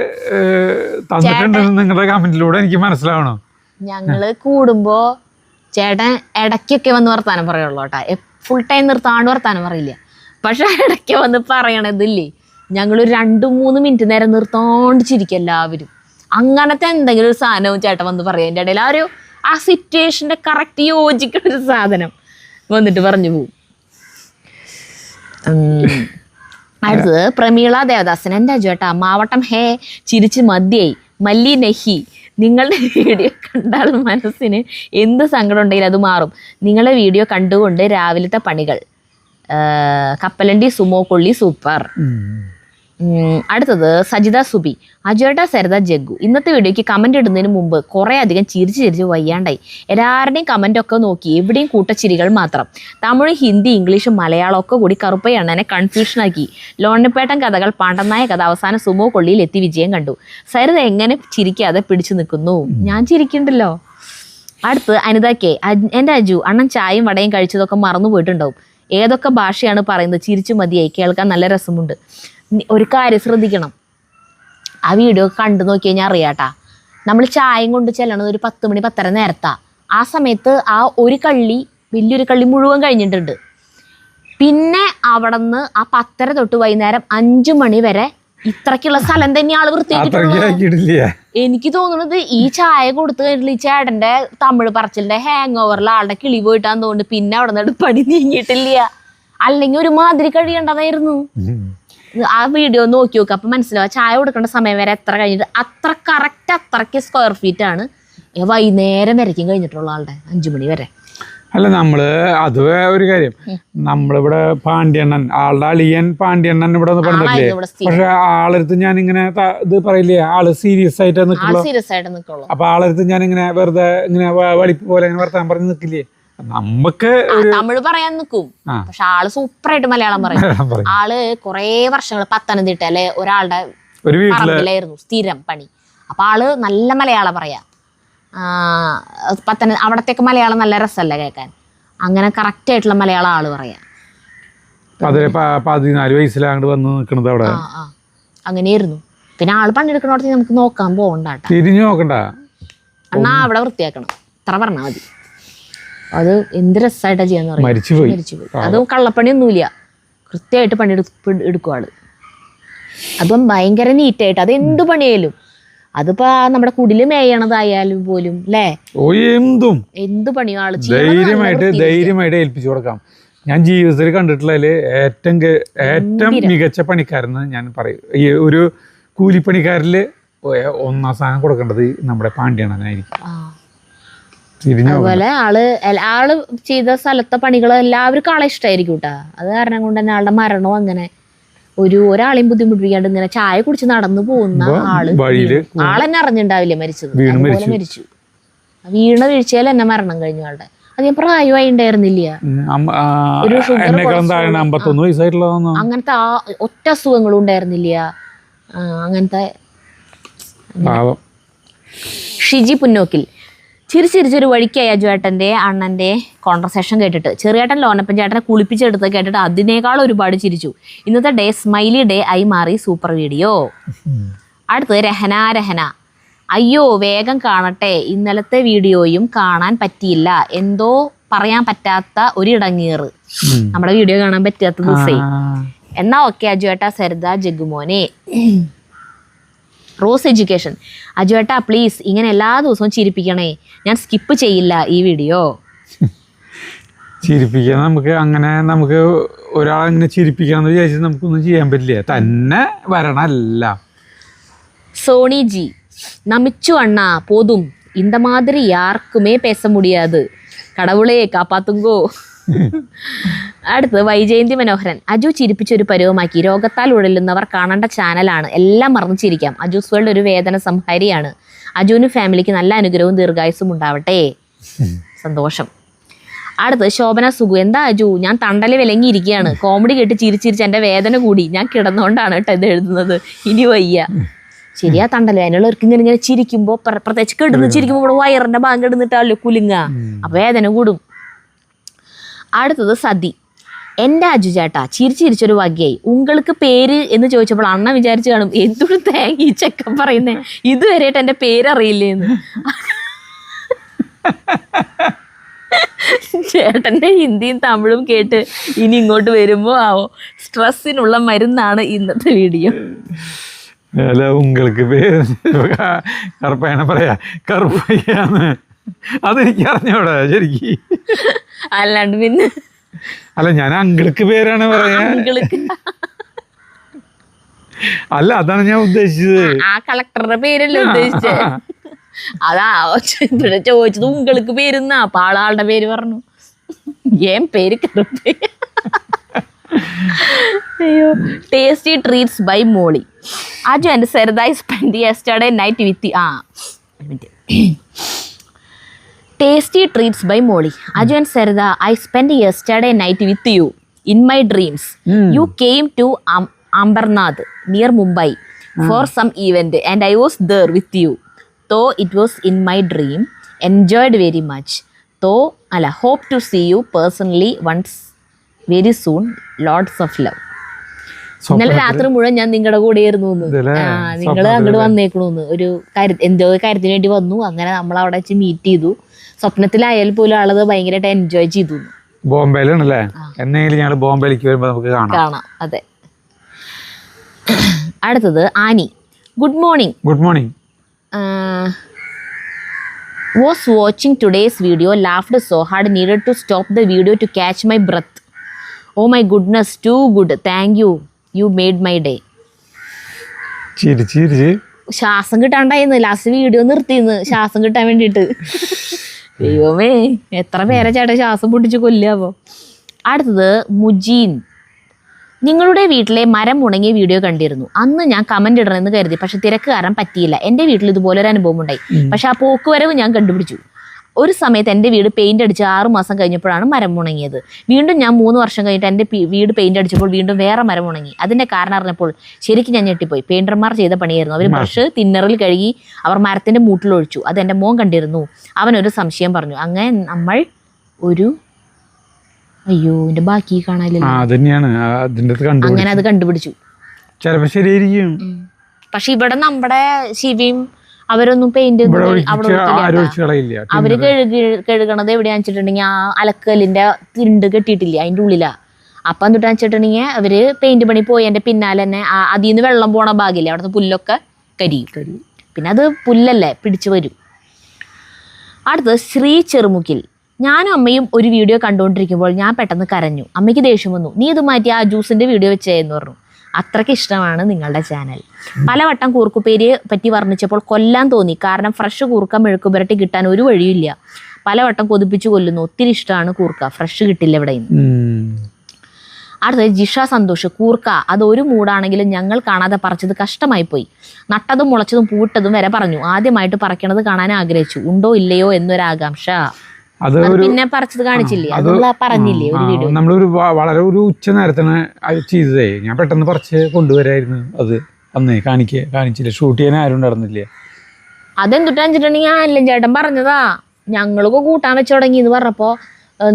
നിങ്ങളുടെ കമന്റിലൂടെ എനിക്ക് മനസ്സിലാവണം. ഞങ്ങള് കൂടുമ്പോ ചേട്ടൻ ഇടയ്ക്കൊക്കെ വന്ന് വർത്താനം പറയുള്ളൂ കേട്ടാ. ഫുൾ ടൈം നിർത്താണ്ട് വർത്താനം പറയില്ല. പക്ഷെ ഇടയ്ക്ക് വന്ന് പറയണതില്ലേ, ഞങ്ങൾ 2-3 മിനിറ്റ് നേരം നിർത്താണ്ട് ചിരിക്കും എല്ലാവരും. അങ്ങനത്തെ എന്തെങ്കിലും ഒരു സാധനവും ചേട്ടൻ വന്ന് പറയും. എൻ്റെ ഇടയിൽ ആ സിറ്റുവേഷൻ്റെ കറക്റ്റ് യോജിക്കുന്ന ഒരു സാധനം വന്നിട്ട് പറഞ്ഞു പോവും. അടുത്തത് പ്രമീള ദേവദാസൻ. എൻ്റെ അജുവേട്ടാ മാവട്ടം ഹേ ചിരിച്ച് മതിയായി മല്ലി നെഹി. നിങ്ങളുടെ വീഡിയോ കണ്ടാൽ മനസ്സിന് എന്ത് സങ്കടം ഉണ്ടെങ്കിലും അത് മാറും. നിങ്ങളുടെ വീഡിയോ കണ്ടുകൊണ്ട് രാവിലത്തെ പണികൾ കപ്പലണ്ടി സുമോ കൊള്ളി സൂപ്പർ. അടുത്തത് സജിത സുബി. അജുവേട്ടാ സരിത ജഗ്ഗു, ഇന്നത്തെ വീഡിയോയ്ക്ക് കമന്റ് ഇടുന്നതിന് മുമ്പ് കുറേ അധികം ചിരിച്ച് വയ്യാണ്ടായി. എല്ലാവരുടെയും കമന്റൊക്കെ നോക്കി എവിടെയും കൂട്ടച്ചിരികൾ മാത്രം. തമിഴ്, ഹിന്ദി, ഇംഗ്ലീഷ്, മലയാളം ഒക്കെ കൂടി കറുപ്പയണ്ണനെ കൺഫ്യൂഷനാക്കി. ലോണിപ്പേട്ടൻ കഥകൾ പാണ്ടനായ കഥ അവസാനം സുമോ കൊള്ളിയിൽ എത്തി വിജയം കണ്ടു. സരിത എങ്ങനെ ചിരിക്കാതെ പിടിച്ചു നിൽക്കുന്നു? ഞാൻ ചിരിക്കണ്ടല്ലോ. അടുത്ത് അനിത കെ. എൻ്റെ അജു അണ്ണൻ ചായയും വടയും കഴിച്ചതൊക്കെ മറന്നു പോയിട്ടുണ്ടാവും. ഏതൊക്കെ ഭാഷയാണ് പറയുന്നത്? ചിരിച്ചു മതിയായി, കേൾക്കാൻ നല്ല രസമുണ്ട്. ഒരു കാര്യം ശ്രദ്ധിക്കണം, ആ വീഡിയോ കണ്ടു നോക്കി കഴിഞ്ഞാൽ അറിയാട്ടാ, നമ്മൾ ചായയും കൊണ്ട് ചെല്ലണത് ഒരു 10 മണി 10:30 നേരത്താ. ആ സമയത്ത് ആ ഒരു കള്ളി, വലിയൊരു കള്ളി മുഴുവൻ കഴിഞ്ഞിട്ടുണ്ട്. പിന്നെ അവിടെ നിന്ന് ആ 10:30 തൊട്ട് വൈകുന്നേരം 5 മണി വരെ ഇത്രക്കുള്ള സ്ഥലം തന്നെ ആള് വൃത്തിയാക്കിയിട്ടില്ല. എനിക്ക് തോന്നുന്നത് ഈ ചായ കൊടുത്തു കഴിഞ്ഞിട്ട് ഈ ചേട്ടന്റെ തമിഴ് പറച്ചിലിന്റെ ഹാങ് ഓവറിൽ ആളുടെ കിളി പോയിട്ടാന്ന് തോന്നുന്നു. പിന്നെ അവിടെ നിന്ന് പണി നീങ്ങിയിട്ടില്ല, അല്ലെങ്കിൽ ഒരു മാതിരി കഴിയണ്ടതായിരുന്നു. ആ വീഡിയോ നോക്കി നോക്കുക, അപ്പൊ മനസ്സിലാവും ചായ കൊടുക്കേണ്ട സമയം വരെ എത്ര കഴിഞ്ഞിട്ട്. അത്ര കറക്റ്റ് അത്രയ്ക്ക് സ്ക്വയർ ഫീറ്റ് ആണ് വൈകുന്നേരം വരയ്ക്കും കഴിഞ്ഞിട്ടുള്ള ആളുടെ 5 മണി വരെ. അല്ല നമ്മള് അത് ഒരു കാര്യം, നമ്മളിവിടെ പാണ്ഡ്യണ്ണൻ, ആളുടെ അളിയൻ പാണ്ഡ്യണ്ണൻ ഇവിടെ ഒന്ന് പറഞ്ഞില്ലേ. പക്ഷെ ആളടുത്ത് ഞാൻ ഇങ്ങനെ ഇത് പറയില്ലേ, ആള് സീരിയസ് ആയിട്ട് നിൽക്കുള്ളൂ. അപ്പൊ ആളടുത്ത് ഞാൻ ഇങ്ങനെ വെറുതെ ഇങ്ങനെ വളിപ്പ് പോലെ ഇങ്ങനെ വർത്താൻ പറഞ്ഞ് നിൽക്കില്ലേ. നമുക്ക് തമിഴ് പറയാൻ നിൽക്കും, പക്ഷെ ആള് സൂപ്പറായിട്ട് മലയാളം പറയും. ആള് കൊറേ വർഷങ്ങൾ പത്തനംതിട്ടയിലെ ഒരാളുടെ പറമ്പിലായിരുന്നു സ്ഥിരം പണി. അപ്പൊ ആള് നല്ല മലയാളം പറയാ. അവിടത്തേക്ക് മലയാളം നല്ല രസമല്ല കേൾക്കാൻ. അങ്ങനെ കറക്റ്റ് ആയിട്ടുള്ള മലയാളം ആള് പറയാ. 14 വയസ്സിലാണ്ട് വന്ന് നിൽക്കണത് അവിടെ. അങ്ങനെയായിരുന്നു. പിന്നെ ആള് പണിയെടുക്കണോടത്ത് നമുക്ക് നോക്കാൻ പോകണ്ട, തിരിഞ്ഞു നോക്കണ്ട, എന്നാ അവിടെ വൃത്തിയാക്കണം, ഇത്ര പറഞ്ഞാൽ മതി. അത് എന്ത് രസമായിട്ടാ ചെയ്യാന്ന് പറയാം. മരിച്ചുപോയി. അതും കള്ളപ്പണിയൊന്നുമില്ല, കൃത്യമായിട്ട് പണിയെടുക്കും ആള്. അതും ഭയങ്കര നീറ്റായിട്ട്. അത് എന്ത് പണിയായാലും, അതിപ്പോ നമ്മുടെ കുടില് മേയണതായാലും പോലും അല്ലേ, എന്ത് പണിയോ ആള് ധൈര്യമായിട്ട് ഏൽപ്പിച്ചു കൊടുക്കാം. ഞാൻ ജീവിതത്തിൽ കണ്ടിട്ടുള്ളതില് ഏറ്റവും മികച്ച പണിക്കാരെന്ന് ഞാൻ പറയും. ഈ ഒരു കൂലിപ്പണിക്കാരില് 1ാം സ്ഥാനം കൊടുക്കേണ്ടത് നമ്മുടെ പാണ്ഡ്യണ്ണനായിരിക്കും. അതുപോലെ ആള് ചെയ്ത സ്ഥലത്തെ പണികൾ എല്ലാവർക്കും ആളെ ഇഷ്ടമായിരിക്കും കേട്ടാ. അത് കാരണം കൊണ്ട് തന്നെ ആളുടെ മരണവും അങ്ങനെ ഒരാളെയും ബുദ്ധിമുട്ടിപ്പിക്കാണ്ട് ഇങ്ങനെ ചായ കുടിച്ച് നടന്നു പോകുന്ന ആളെന്നെ അറിഞ്ഞിട്ടുണ്ടാവില്ലേ മരിച്ചത്. അതുപോലെ മരിച്ചു. വീണ വീഴ്ചയിൽ എന്നെ മരണം കഴിഞ്ഞു ആളുടെ. അധികം പ്രായമായി ഉണ്ടായിരുന്നില്ല, ഒരു ഷുഗർ, അങ്ങനത്തെ ഒറ്റ അസുഖങ്ങളും ഉണ്ടായിരുന്നില്ല. അങ്ങനത്തെ ഷിജി പുന്നോക്കിൽ. ചിരിച്ചിരിച്ചൊരു വഴിക്കായി അജുവേട്ടൻ്റെ അണ്ണൻ്റെ കോൺവെർസേഷൻ കേട്ടിട്ട്. ചെറിയേട്ടൻ ലോനപ്പൻ ചേട്ടനെ കുളിപ്പിച്ചെടുത്ത് കേട്ടിട്ട് അതിനേക്കാൾ ഒരുപാട് ചിരിച്ചു. ഇന്നത്തെ ഡേ സ്മൈലി ഡേ ആയി മാറി. Super video. അടുത്ത് രഹന. അയ്യോ വേഗം കാണട്ടെ, ഇന്നലത്തെ വീഡിയോയും കാണാൻ പറ്റിയില്ല, എന്തോ പറയാൻ പറ്റാത്ത ഒരിടങ്ങേറ്. നമ്മുടെ വീഡിയോ കാണാൻ പറ്റാത്ത ദിവസേ. എന്നാ ഓക്കെ അജുവേട്ട, സരിത, ജഗ്ഗുമോനെ. Rose education. അജുവേട്ടാ പ്ലീസ് ഇങ്ങനെ എല്ലാ ദിവസവും ചിരിപ്പിക്കണേ, ഞാൻ സ്കിപ്പ് ചെയ്യില്ല ഈ വീഡിയോ. ചിരിപ്പിക്കാൻ നമുക്ക് ഒരാളെങ്ങനെ ചിരിപ്പിക്കണം എന്ന് വിചാരിച്ചാൽ നമുക്കൊന്നും ചെയ്യാൻ പറ്റില്ല, തന്നെ വരണല്ല. Sony G. നമിച്ചു അണ്ണാ പോതും, இந்த மாதிரி யாருக்குமே பேச முடியாது, കടവുളേ കാപ്പാത്തുങ്കോ. അടുത്ത് വൈജയന്തി മനോഹരൻ. അജു ചിരിപ്പിച്ചൊരു പരുവമാക്കി. രോഗത്താൽ ഉഴലുന്നവർ കാണേണ്ട ചാനലാണ്, എല്ലാം മറന്നു ചിരിക്കാം. അജൂസ് വേൾഡ് ഒരു വേദന സംഹാരിയാണ്. അജുവിനും ഫാമിലിക്ക് നല്ല അനുഗ്രഹവും ദീർഘായുസും ഉണ്ടാവട്ടെ. സന്തോഷം. അടുത്ത് ശോഭന സുഖു. എന്താ അജു, ഞാൻ തണ്ടല് വിലങ്ങിയിരിക്കുകയാണ്, കോമഡി കേട്ട് ചിരിച്ചിരിച്ച് എൻ്റെ വേദന കൂടി, ഞാൻ കിടന്നുകൊണ്ടാണ് കേട്ടോ ഇത് എഴുതുന്നത്, ഇനി വയ്യ. ശരിയാ, തണ്ടല് അതിനുള്ളവർക്ക് ഇങ്ങനെ ചിരിക്കുമ്പോൾ, പ്രത്യേകിച്ച് കിടന്ന് ചിരിക്കുമ്പോൾ ഇവിടെ വയറിന്റെ ഭാഗം കിടന്നിട്ടല്ലോ കുലുങ്ങ, അപ്പൊ വേദന കൂടും. അടുത്തത് സതി. എൻ്റെ അജു ചേട്ടാ ചിരിച്ചിരിച്ചൊരു വകയായി, ഉങ്ങൾക്ക് പേര് എന്ന് ചോദിച്ചപ്പോൾ അണ്ണ വിചാരിച്ചു കാണും എന്തൊരു തേങ്ങ ഈ ചെക്കൻ പറയുന്നേ, ഇതുവരെയായിട്ട് എൻ്റെ പേരറിയില്ലേന്ന്. ചേട്ടന്റെ ഹിന്ദിയും തമിഴും കേട്ട് ഇനി ഇങ്ങോട്ട് വരുമ്പോ ആവോ സ്ട്രെസ്സിനുള്ള മരുന്നാണ് ഇന്നത്തെ വീഡിയോ. അല്ല ഉങ്ങൾക്ക് പേര് കറുപ്പയാണ് പറയാ, കറുപ്പയ്യാന്ന് അതെനിക്ക് അറിഞ്ഞോടാ ശരിക്ക്. അല്ലാണ്ട് പിന്നെ അല്ല ഞാൻ അങ്കിൾക്ക് പേരാണ് പറയാ. നിങ്ങൾക്ക് അല്ല അതാണ് ഞാൻ ഉദ്ദേശിച്ചത്. ആ കളക്ടറുടെ പേരല്ലേ ഉദ്ദേശിച്ചത്? അതാ ഇവിടെ ചോദിച്ചത് ഉങ്ങൾക്ക് പേരുന്നാ, അപ്പൊ ആളുടെ പേര് പറഞ്ഞു. ഏൻ പേര് കറുപ്പ. അയ്യോ. Tasty treats by Molly. Aju and Saritha I spent yesterday night with you. Tasty treats by Molly. Aju and Sarida, I spent yesterday night with you in my dreams. You came to Ambernath near Mumbai for some event and I was there with you. Though it was in my dream, enjoyed very much. Hope to see you personally once very soon. Lots of love. ഇന്നലെ രാത്രി മുഴുവൻ ഞാൻ നിങ്ങളുടെ കൂടെ ആയിരുന്നു. നിങ്ങൾ അങ്ങോട്ട് വന്നേക്കണോന്ന് ഒരു എന്തോ കാര്യത്തിന് വേണ്ടി വന്നു. അങ്ങനെ നമ്മൾ അവിടെ വെച്ച് മീറ്റ് ചെയ്തു. സ്വപ്നത്തിലായാൽ പോലും ആളത് ഭയങ്കരമായിട്ട് എൻജോയ് ചെയ്തു. ബോംബെയിലാണല്ലേ? എന്നെങ്കിലും ഞങ്ങൾ ബോംബെയിലേക്ക് വരുമ്പോൾ നമുക്ക് കാണാം. അതെ. അടുത്തത് Annie. Good morning. Good morning. Was watching today's video, laughed so hard, needed to stop the video to catch my breath. Oh my goodness, too good, thank you, you made my day. ശ്വാസം കിട്ടാണ്ടായിരുന്നു, last video നിർത്തിന്ന് ശ്വാസം കിട്ടാൻ വേണ്ടിയിട്ട്. ദൈവമേ, എത്ര പേരെ ചേട്ടാ ശ്വാസം പൊട്ടിച്ച് കൊല്ലാവോ. അടുത്തത് മുജീൻ. നിങ്ങളുടെ വീട്ടിലെ മരം ഉണങ്ങിയ വീഡിയോ കണ്ടിരുന്നു. അന്ന് ഞാൻ കമന്റ് ഇടണമെന്ന് കരുതി, പക്ഷെ തിരക്ക് കാരണം പറ്റിയില്ല. എൻ്റെ വീട്ടിൽ ഇതുപോലൊരു അനുഭവം ഉണ്ടായി. പക്ഷെ ആ പോക്കുവരവ് ഞാൻ കണ്ടുപിടിച്ചു. ഒരു സമയത്ത് എൻ്റെ വീട് പെയിന്റ് അടിച്ച് 6 മാസം കഴിഞ്ഞപ്പോഴാണ് മരം ഉണങ്ങിയത്. വീണ്ടും ഞാൻ 3 വർഷം കഴിഞ്ഞിട്ട് എൻ്റെ വീട് പെയിന്റ് അടിച്ചപ്പോൾ വീണ്ടും വേറെ മരം ഉണങ്ങി. അതിൻ്റെ കാരണം അറിഞ്ഞപ്പോൾ ശരിക്കും ഞാൻ ഞെട്ടിപ്പോയി. പെയിന്റർമാർ ചെയ്ത പണിയായിരുന്നു. അവർ ബ്രഷ് തിന്നറിൽ കഴുകി അവർ മരത്തിൻ്റെ മൂട്ടിലൊഴിച്ചു. അത് എൻ്റെ മോൻ കണ്ടിരുന്നു. അവനൊരു സംശയം പറഞ്ഞു. അങ്ങനെ നമ്മൾ ഒരു എൻ്റെ ബാക്കി കാണാനില്ല. അങ്ങനെ അത് കണ്ടുപിടിച്ചു. പക്ഷെ ഇവിടെ നമ്മുടെ ശിവയും അവരൊന്നും പെയിന്റ് അവര് കഴുകണത് എവിടെയാന്ന് വെച്ചിട്ടുണ്ടെങ്കിൽ ആ അലക്കലിന്റെ തിണ്ട് കെട്ടിയിട്ടില്ല അതിന്റെ ഉള്ളിലാ. അപ്പം തൊട്ടാന്ന് വെച്ചിട്ടുണ്ടെങ്കിൽ അവര് പെയിന്റ് പണി പോയി എൻ്റെ പിന്നാലെ തന്നെ അതിൽ നിന്ന് വെള്ളം പോണ ഭാഗമില്ലേ, അവിടുത്തെ പുല്ലൊക്കെ കരിയും. പിന്നെ അത് പുല്ലല്ലേ പിടിച്ചു വരും. അടുത്തത് ശ്രീ ചെറുമുക്കിൽ. ഞാനും അമ്മയും ഒരു വീഡിയോ കണ്ടുകൊണ്ടിരിക്കുമ്പോൾ ഞാൻ പെട്ടെന്ന് കരഞ്ഞു. അമ്മയ്ക്ക് ദേഷ്യം വന്നു. നീ ഇത് മാറ്റി ആ ജ്യൂസിന്റെ വീഡിയോ വെച്ചേന്ന് പറഞ്ഞു. അത്രയ്ക്ക് ഇഷ്ടമാണ് നിങ്ങളുടെ ചാനൽ. പലവട്ടം കൂർക്കുപ്പേരിയെ പറ്റി വർണ്ണിച്ചപ്പോൾ കൊല്ലാൻ തോന്നി. കാരണം ഫ്രഷ് കൂർക്ക മെഴുക്ക് പുരട്ടി കിട്ടാൻ ഒരു വഴിയില്ല. പലവട്ടം കൊതിപ്പിച്ച് കൊല്ലുന്നു. ഒത്തിരി ഇഷ്ടമാണ് കൂർക്ക, ഫ്രഷ് കിട്ടില്ല ഇവിടെ നിന്ന്. അടുത്തത് ജിഷ സന്തോഷ്. കൂർക്ക അത് ഒരു മൂടാണെങ്കിലും ഞങ്ങൾ കാണാതെ പറിച്ചത് കഷ്ടമായിപ്പോയി. നട്ടതും മുളച്ചതും പൂട്ടതും വരെ പറഞ്ഞു. ആദ്യമായിട്ട് പറിക്കണത് കാണാൻ ആഗ്രഹിച്ചു. ഉണ്ടോ ഇല്ലയോ എന്നൊരാകാംക്ഷ. പിന്നെ പറിച്ചത് കാണിച്ചില്ലേ, അത് പറഞ്ഞില്ലേ ഒരു വീഡിയോ. നമ്മളൊരു വളരെ ഒരു ഉച്ച നേരത്താണ് ചെയ്തതേ. ഞാൻ പെട്ടെന്ന് പറിച്ച് കൊണ്ടുവരായിരുന്നു. അത് അന്നേ കാണിച്ചില്ല. ഷൂട്ട് ചെയ്യാൻ ആരും ഉണ്ടായിരുന്നില്ല. അതെന്തുട്ടാന്ന് വെച്ചിട്ടുണ്ടെങ്കിൽ അല്ലൻ ചേട്ടൻ പറഞ്ഞതാ. ഞങ്ങളൊക്കെ കൂട്ടാൻ വെച്ച് തുടങ്ങി എന്ന് പറഞ്ഞപ്പോ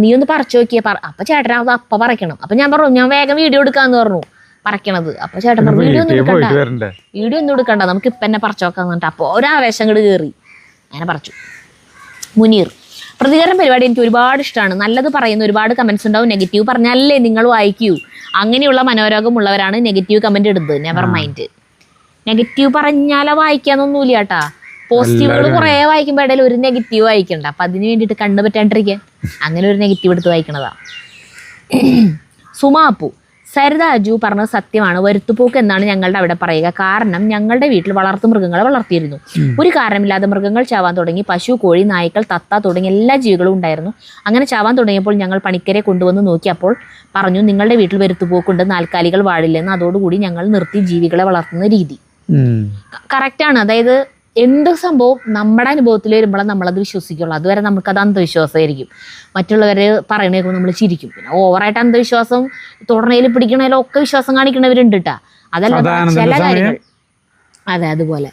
നീ ഒന്ന് പറിച്ചു നോക്കിയേ. അപ്പൊ ചേട്ടൻ അത് അപ്പ പറിക്കണം. അപ്പൊ ഞാൻ പറഞ്ഞു ഞാൻ വേഗം വീഡിയോ എടുക്കാന്ന് പറഞ്ഞു പറിക്കണത്. അപ്പൊ ചേട്ടൻ പറഞ്ഞു വീഡിയോ ഒന്നും എടുക്കണ്ട, നമുക്ക് ഇപ്പൊ തന്നെ പറിച്ചു നോക്കാന്ന് പറഞ്ഞിട്ട് അപ്പൊ ഒരാവേശം കൂടി കയറി അങ്ങനെ പറിച്ചു. മുനീർ. പ്രതികരണം പരിപാടി എനിക്ക് ഒരുപാട് ഇഷ്ടമാണ്. നല്ലത് പറയുന്ന ഒരുപാട് കമന്റ്സ് ഉണ്ടാവും, നെഗറ്റീവ് പറഞ്ഞാലല്ലേ നിങ്ങൾ വായിക്കൂ. അങ്ങനെയുള്ള മനോരോഗമുള്ളവരാണ് നെഗറ്റീവ് കമന്റ് ഇടുന്നത്. Never mind. നെഗറ്റീവ് പറഞ്ഞാലോ വായിക്കാന്നൊന്നുമില്ല കേട്ടാ. പോസിറ്റീവുകൾ കുറെ വായിക്കുമ്പോൾ ഇടയിൽ ഒരു നെഗറ്റീവ് വായിക്കണ്ട. അപ്പൊ അതിന് വേണ്ടിയിട്ട് കണ്ണു പറ്റാണ്ടിരിക്കാൻ അങ്ങനെ ഒരു നെഗറ്റീവ് എടുത്ത് വായിക്കണതാ. സുമാപ്പു. സരിത അജു പറഞ്ഞത് സത്യമാണ്. വരുത്തുപോക്ക് എന്നാണ് ഞങ്ങളുടെ അവിടെ പറയുക. കാരണം ഞങ്ങളുടെ വീട്ടിൽ വളർത്തു മൃഗങ്ങളെ വളർത്തിയിരുന്നു. ഒരു കാരണമില്ലാതെ മൃഗങ്ങൾ ചാവാൻ തുടങ്ങി. പശു, കോഴി, നായ്ക്കൾ, തത്ത തുടങ്ങിയ എല്ലാ ജീവികളും ഉണ്ടായിരുന്നു. അങ്ങനെ ചാവാൻ തുടങ്ങിയപ്പോൾ ഞങ്ങൾ പണിക്കരെ കൊണ്ടുവന്ന് നോക്കിയപ്പോൾ പറഞ്ഞു നിങ്ങളുടെ വീട്ടിൽ വരുത്തുപോക്കുണ്ട്, നാൽക്കാലികൾ വാഴില്ലെന്ന്. അതോടുകൂടി ഞങ്ങൾ നിർത്തി ജീവികളെ വളർത്തുന്ന രീതി. കറക്റ്റാണ്. അതായത് എന്ത് സംഭവം നമ്മുടെ അനുഭവത്തിൽ വരുമ്പോഴാണ് നമ്മളത് വിശ്വസിക്കുള്ളൂ. അതുവരെ നമുക്കത് അന്ധവിശ്വാസമായിരിക്കും. മറ്റുള്ളവർ പറയണേക്കും നമ്മൾ ചിരിക്കും. പിന്നെ ഓവറായിട്ട് അന്ധവിശ്വാസം തുടർന്നതിൽ പിടിക്കണേലും ഒക്കെ വിശ്വാസം കാണിക്കണവരുണ്ട് കേട്ടാ. അതല്ല ചില കാര്യങ്ങൾ. അതെ, അതുപോലെ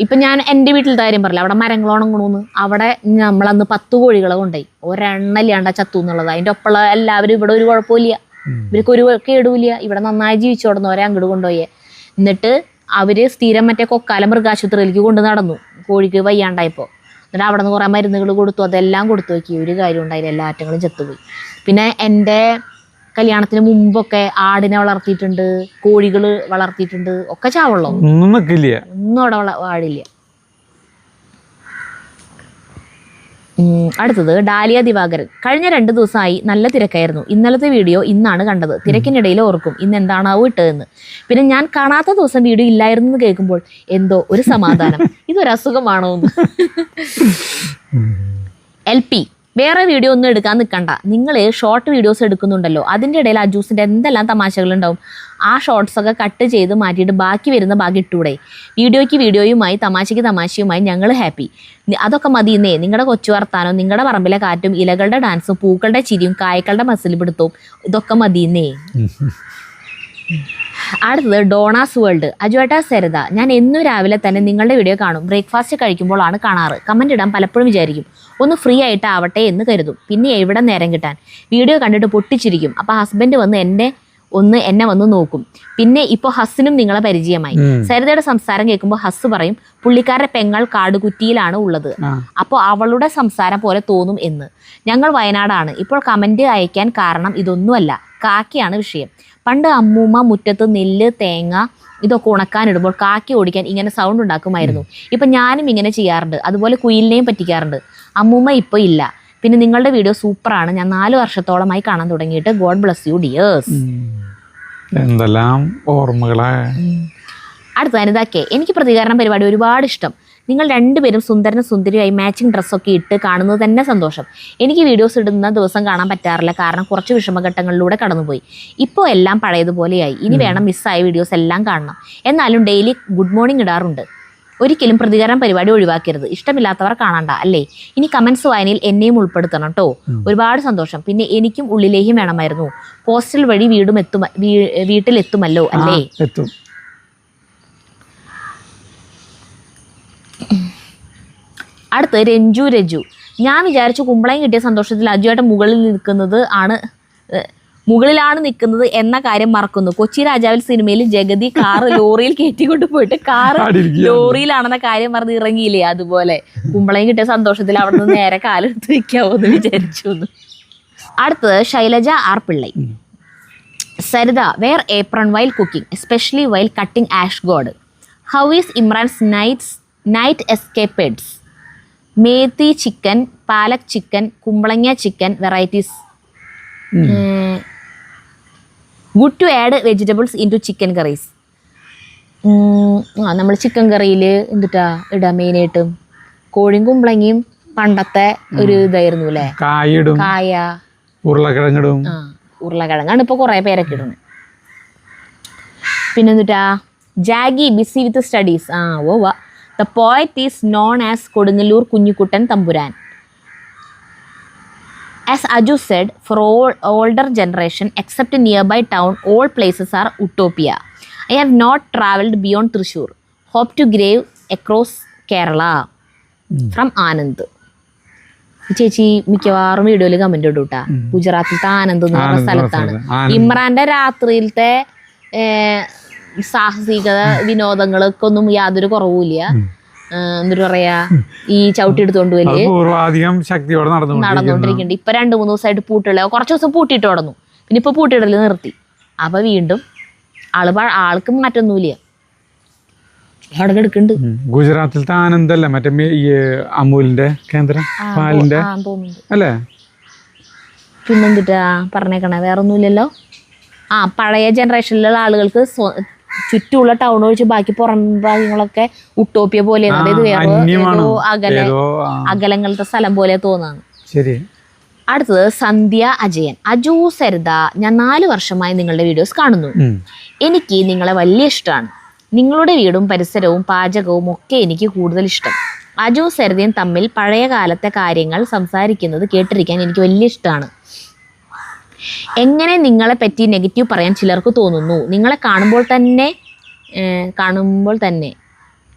ഇപ്പൊ ഞാൻ എൻ്റെ വീട്ടിലത്തെ കാര്യം പറയില്ല. അവിടെ മരങ്ങൾ ഉണങ്ങണമെന്ന്. അവിടെ നമ്മളന്ന് 10 കോഴികളെ കൊണ്ടുപോയി. ഒരെണ്ണല്ലാണ്ട ചത്തു എന്നുള്ളത്. അതിൻ്റെ ഒപ്പമുള്ള എല്ലാവരും ഇവിടെ ഒരു കുഴപ്പമില്ല, ഇവർക്ക് ഒരു കേടുമില്ല, ഇവിടെ നന്നായി ജീവിച്ചോടുന്നവരെ അങ്ങോട്ട് കൊണ്ടുപോയേ. എന്നിട്ട് അവര് സ്ഥിരം മറ്റേ കൊക്കാല മൃഗാശുപത്രിയിലേക്ക് കൊണ്ട് നടന്നു. കോഴിക്ക് വയ്യാണ്ടായപ്പോൾ എന്നിട്ട് അവിടെ നിന്ന് കുറേ മരുന്നുകൾ കൊടുത്തു, അതെല്ലാം കൊടുത്തു നോക്കി, ഒരു കാര്യം ഉണ്ടായില്ല, എല്ലാ ആറ്റങ്ങളും ചത്തുപോയി. പിന്നെ എൻ്റെ കല്യാണത്തിന് മുമ്പൊക്കെ ആടിനെ വളർത്തിയിട്ടുണ്ട്, കോഴികൾ വളർത്തിയിട്ടുണ്ട്, ഒക്കെ ചാവുള്ളൂ, ഒന്നും നിൽക്കില്ല, ഒന്നും അവിടെ വാഴില്ല. അടുത്തത് ഡാലിയ ദിവാകരൻ. കഴിഞ്ഞ 2 ദിവസമായി നല്ല തിരക്കായിരുന്നു. ഇന്നലത്തെ വീഡിയോ ഇന്നാണ് കണ്ടത്. തിരക്കിനിടയിൽ ഓർക്കും ഇന്ന് എന്താണാവോ ഇട്ടതെന്ന്. പിന്നെ ഞാൻ കാണാത്ത ദിവസം വീഡിയോ ഇല്ലായിരുന്നു എന്ന് കേൾക്കുമ്പോൾ എന്തോ ഒരു സമാധാനം. ഇതൊരു അസുഖമാണോ എന്ന്. LP, വേറെ വീഡിയോ ഒന്നും എടുക്കാൻ നിൽക്കണ്ട. നിങ്ങൾ ഷോർട്ട് വീഡിയോസ് എടുക്കുന്നുണ്ടല്ലോ, അതിൻ്റെ ഇടയിൽ ആ ജ്യൂസിൻ്റെ എന്തെല്ലാം തമാശകളുണ്ടാവും. ആ ഷോർട്ട്സൊക്കെ കട്ട് ചെയ്ത് മാറ്റിയിട്ട് ബാക്കി വരുന്ന ഭാഗം ഇട്ടൂടെ. വീഡിയോയ്ക്ക് വീഡിയോയുമായി തമാശയ്ക്ക് തമാശയുമായി ഞങ്ങൾ ഹാപ്പി. അതൊക്കെ മതിയെന്നേ. നിങ്ങളുടെ കൊച്ചു വർത്താനവും നിങ്ങളുടെ പറമ്പിലെ കാറ്റും ഇലകളുടെ ഡാൻസും പൂക്കളുടെ ചിരിയും കായ്ക്കളുടെ മസിൽ പിടുത്തവും ഇതൊക്കെ മതിയെന്നേ. അടുത്തത് ഡോണാസ് വേൾഡ്. അജുവേട്ട സരിത, ഞാൻ എന്നും രാവിലെ തന്നെ നിങ്ങളുടെ വീഡിയോ കാണും. ബ്രേക്ക്ഫാസ്റ്റ് കഴിക്കുമ്പോഴാണ് കാണാറ്. കമൻ്റ് ഇടാൻ പലപ്പോഴും വിചാരിക്കും, ഒന്ന് ഫ്രീ ആയിട്ട് ആവട്ടെ എന്ന് കരുതും. പിന്നെ എവിടെ നേരം കിട്ടാൻ. വീഡിയോ കണ്ടിട്ട് പൊട്ടിച്ചിരിക്കും. അപ്പോൾ ഹസ്ബൻഡ് വന്ന് എന്നെ വന്ന് നോക്കും. പിന്നെ ഇപ്പോൾ ഹസ്സിനും നിങ്ങളെ പരിചയമായി. സരിതയുടെ സംസാരം കേൾക്കുമ്പോൾ ഹസ് പറയും പുള്ളിക്കാരുടെ പെങ്ങൾ കാടുകുറ്റിയിലാണ് ഉള്ളത്, അപ്പോൾ അവളുടെ സംസാരം പോലെ തോന്നും എന്ന്. ഞങ്ങൾ വയനാടാണ്. ഇപ്പോൾ കമൻറ്റ് അയക്കാൻ കാരണം ഇതൊന്നുമല്ല, കാക്കയാണ് വിഷയം. പണ്ട് അമ്മൂമ്മ മുറ്റത്ത് നെല്ല് തേങ്ങ ഇതൊക്കെ ഉണക്കാനിടുമ്പോൾ കാക്കി ഓടിക്കാൻ ഇങ്ങനെ സൗണ്ട് ഉണ്ടാക്കുമായിരുന്നു. ഇപ്പം ഞാനും ഇങ്ങനെ ചെയ്യാറുണ്ട്. അതുപോലെ കുയിലിനെയും പറ്റിക്കാറുണ്ട്. അമ്മൂമ്മ ഇപ്പോൾ ഇല്ല. പിന്നെ നിങ്ങളുടെ വീഡിയോ സൂപ്പറാണ്. ഞാൻ 4 വർഷത്തോളമായി കാണാൻ തുടങ്ങിയിട്ട്. God bless you dears. എന്തെല്ലാം ഓർമ്മകളാ. അടുത്ത അനിതാക്കെ, എനിക്ക് പ്രതികരണം പരിപാടി ഒരുപാട് ഇഷ്ടം. നിങ്ങൾ രണ്ടുപേരും സുന്ദരനും സുന്ദരിയായി മാച്ചിങ് ഡ്രസ്സൊക്കെ ഇട്ട് കാണുന്നത് തന്നെ സന്തോഷം. എനിക്ക് വീഡിയോസ് ഇടുന്ന ദിവസം കാണാൻ പറ്റാറില്ല, കാരണം കുറച്ച് വിഷമഘട്ടങ്ങളിലൂടെ കടന്നുപോയി. ഇപ്പോൾ എല്ലാം പഴയതുപോലെയായി. ഇനി വേണം മിസ്സായ വീഡിയോസ് എല്ലാം കാണണം. എന്നാലും ഡെയിലി ഗുഡ് മോർണിംഗ് ഇടാറുണ്ട്. ഒരിക്കലും പ്രതികരണം പരിപാടി ഒഴിവാക്കരുത്. ഇഷ്ടമില്ലാത്തവർ കാണണ്ട അല്ലേ. ഇനി കമൻസ് വായനയിൽ എന്നെയും ഉൾപ്പെടുത്തണം കേട്ടോ. ഒരുപാട് സന്തോഷം. പിന്നെ എനിക്കും ഉള്ളിലേക്കും വേണമായിരുന്നു. പോസ്റ്റൽ വഴി വീട്ടിലെത്തുമല്ലോ അല്ലേ. അടുത്ത് രജു. ഞാൻ വിചാരിച്ചു കുമ്പളയും കിട്ടിയ സന്തോഷത്തിൽ അജുവായിട്ട് മുകളിലാണ് നിൽക്കുന്നത് എന്ന കാര്യം മറക്കുന്നു. കൊച്ചി രാജാവിൽ സിനിമയിൽ ജഗതി കാറ് ലോറിയിൽ കയറ്റിക്കൊണ്ട് പോയിട്ട് കാറ് ലോറിയിലാണെന്ന കാര്യം മറന്ന് ഇറങ്ങിയില്ലേ, അതുപോലെ കുമ്പളയും കിട്ടിയ സന്തോഷത്തിൽ അവിടെ നിന്ന് നേരെ കാലെടുത്ത് വെക്കാവോ എന്ന് വിചാരിച്ചു. അടുത്തത് Shailaja R Pillai. Saritha, wear apron while cooking, especially while cutting ash gourd. How is Imran's night escapades? Methi chicken, palak chicken, kumbalanga chicken varieties. Good to add vegetables into chicken curries. നമ്മൾ ചിക്കൻ കറിയിൽ എന്തിട്ടാ ഇടാം മെയിനായിട്ടും? കോഴിയും കുമ്പളങ്ങയും പണ്ടത്തെ ഒരു ഇതായിരുന്നു അല്ലേ. കായ, ഉരുളക്കിഴങ്ങിടും. ഉരുളക്കിഴങ്ങാണ് ഇപ്പോൾ കുറേ പേരൊക്കെ ഇടുന്നത്. പിന്നെന്തിട്ടാ ജാഗി busy with studies. The poet is known as Kodungalur Kunyukuttan Tamburan. As Aju said, for all older generation, except nearby town, all places are utopia. I have not travelled beyond Thrissur. Hope to grave across Kerala. From Anand. ചേച്ചി മിക്കവാറും വീഡിയോയിൽ comment ഇടും കേട്ടാ. ഗുജറാത്തിലത്തെ ആനന്ദ് എന്ന് പറഞ്ഞ സ്ഥലത്താണ്. ഇമ്രാന്റെ രാത്രിയിലത്തെ സാഹസിക വിനോദങ്ങൾക്ക് ഒന്നും യാതൊരു കുറവുമില്ല. എന്നിട്ട് പറയാ ഈ ചവിട്ടി എടുത്തോണ്ട് നടന്നുകൊണ്ടിരിക്കുന്നുണ്ട്. ഇപ്പൊ 2-3 ദിവസമായിട്ട് പൂട്ടില്ല. കുറച്ച് ദിവസം പൂട്ടിയിട്ട് തുടങ്ങും, പിന്നെ ഇപ്പൊ പൂട്ടിയിടല് നിർത്തി. അപ്പൊ വീണ്ടും ആൾക്ക് മാറ്റൊന്നുമില്ല, അവിടെ എടുക്കുന്നുണ്ട്. ഗുജറാത്തിലത്തെ ആനന്ദല്ല മറ്റേ അമൂലിന്റെ കേന്ദ്രം പാലിന്റെ അല്ലേ. പിന്നെന്തിട്ടാ പറഞ്ഞേക്കണേ, വേറെ ഒന്നുമില്ലല്ലോ. പഴയ ജനറേഷനിലുള്ള ആളുകൾക്ക് ചുറ്റുമുള്ള ടൗൺ ഒഴിച്ച് ബാക്കി പുറം ഭാഗങ്ങളൊക്കെ ഉട്ടോപ്യ പോലെയാണ്. അതായത് വേറെ അകലങ്ങളത്തെ സ്ഥലം പോലെ തോന്നാണ്. അടുത്തത് സന്ധ്യ അജയൻ. അജു സരിത, ഞാൻ 4 വർഷമായി നിങ്ങളുടെ വീഡിയോസ് കാണുന്നു. എനിക്ക് നിങ്ങളെ വലിയ ഇഷ്ടമാണ്. നിങ്ങളുടെ വീടും പരിസരവും പാചകവും ഒക്കെ എനിക്ക് കൂടുതൽ ഇഷ്ടം. അജു സരിതയും തമ്മിൽ പഴയ കാലത്തെ കാര്യങ്ങൾ സംസാരിക്കുന്നത് കേട്ടിരിക്കാൻ എനിക്ക് വലിയ ഇഷ്ടമാണ്. എങ്ങനെ നിങ്ങളെ പറ്റി നെഗറ്റീവ് പറയാൻ ചിലർക്ക് തോന്നുന്നു. നിങ്ങളെ കാണുമ്പോൾ തന്നെ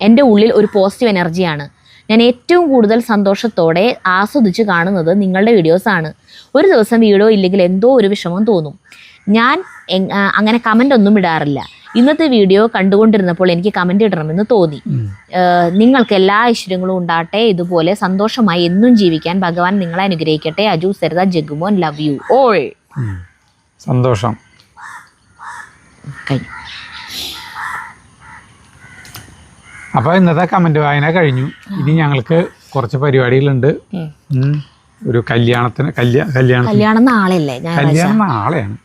എൻ്റെ ഉള്ളിൽ ഒരു പോസിറ്റീവ് എനർജിയാണ്. ഞാൻ ഏറ്റവും കൂടുതൽ സന്തോഷത്തോടെ ആസ്വദിച്ച് കാണുന്നത് നിങ്ങളുടെ വീഡിയോസാണ്. ഒരു ദിവസം വീഡിയോ ഇല്ലെങ്കിൽ എന്തോ ഒരു വിഷമം തോന്നും. ഞാൻ അങ്ങനെ കമൻ്റ് ഒന്നും ഇടാറില്ല. ഇന്നത്തെ വീഡിയോ കണ്ടുകൊണ്ടിരുന്നപ്പോൾ എനിക്ക് കമൻ്റ് ഇടണമെന്ന് തോന്നി. നിങ്ങൾക്ക് എല്ലാ ഐശ്വര്യങ്ങളും ഉണ്ടാകട്ടെ, ഇതുപോലെ സന്തോഷമായി എന്നും ജീവിക്കാൻ ഭഗവാൻ നിങ്ങളെ അനുഗ്രഹിക്കട്ടെ. Aju, Saritha, Jagumon, love you all. സന്തോഷം. കഴിഞ്ഞു. അപ്പോൾ ഇന്നത്തെ കമന്റ് വായന കഴിഞ്ഞു. ഇനി ഞങ്ങൾക്ക് കുറച്ച് പരിപാടികളുണ്ട്. ഒരു കല്യാണം നാളെയല്ലേ? കല്യാണം നാളെയാണ്.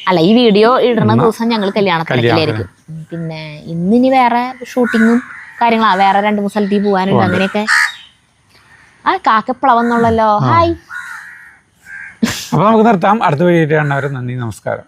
അല്ല, ഈ വീഡിയോ ഇടുന്ന ദിവസം ഞങ്ങൾ കല്യാണത്തിലായിരിക്കും. പിന്നെ ഇന്നിനി വേറെ ഷൂട്ടിങ്ങും കാര്യങ്ങളാ, വേറെ 2-3 സ്ഥലത്തേക്ക് പോകാനുണ്ട്. അങ്ങനെയൊക്കെ. കാക്കപ്പളവെന്നുള്ളല്ലോ. ഹായ്. അപ്പൊ നമുക്ക് നിർത്താം. അടുത്ത വീഡിയോ കാണുന്നവരെ നന്ദി, നമസ്കാരം.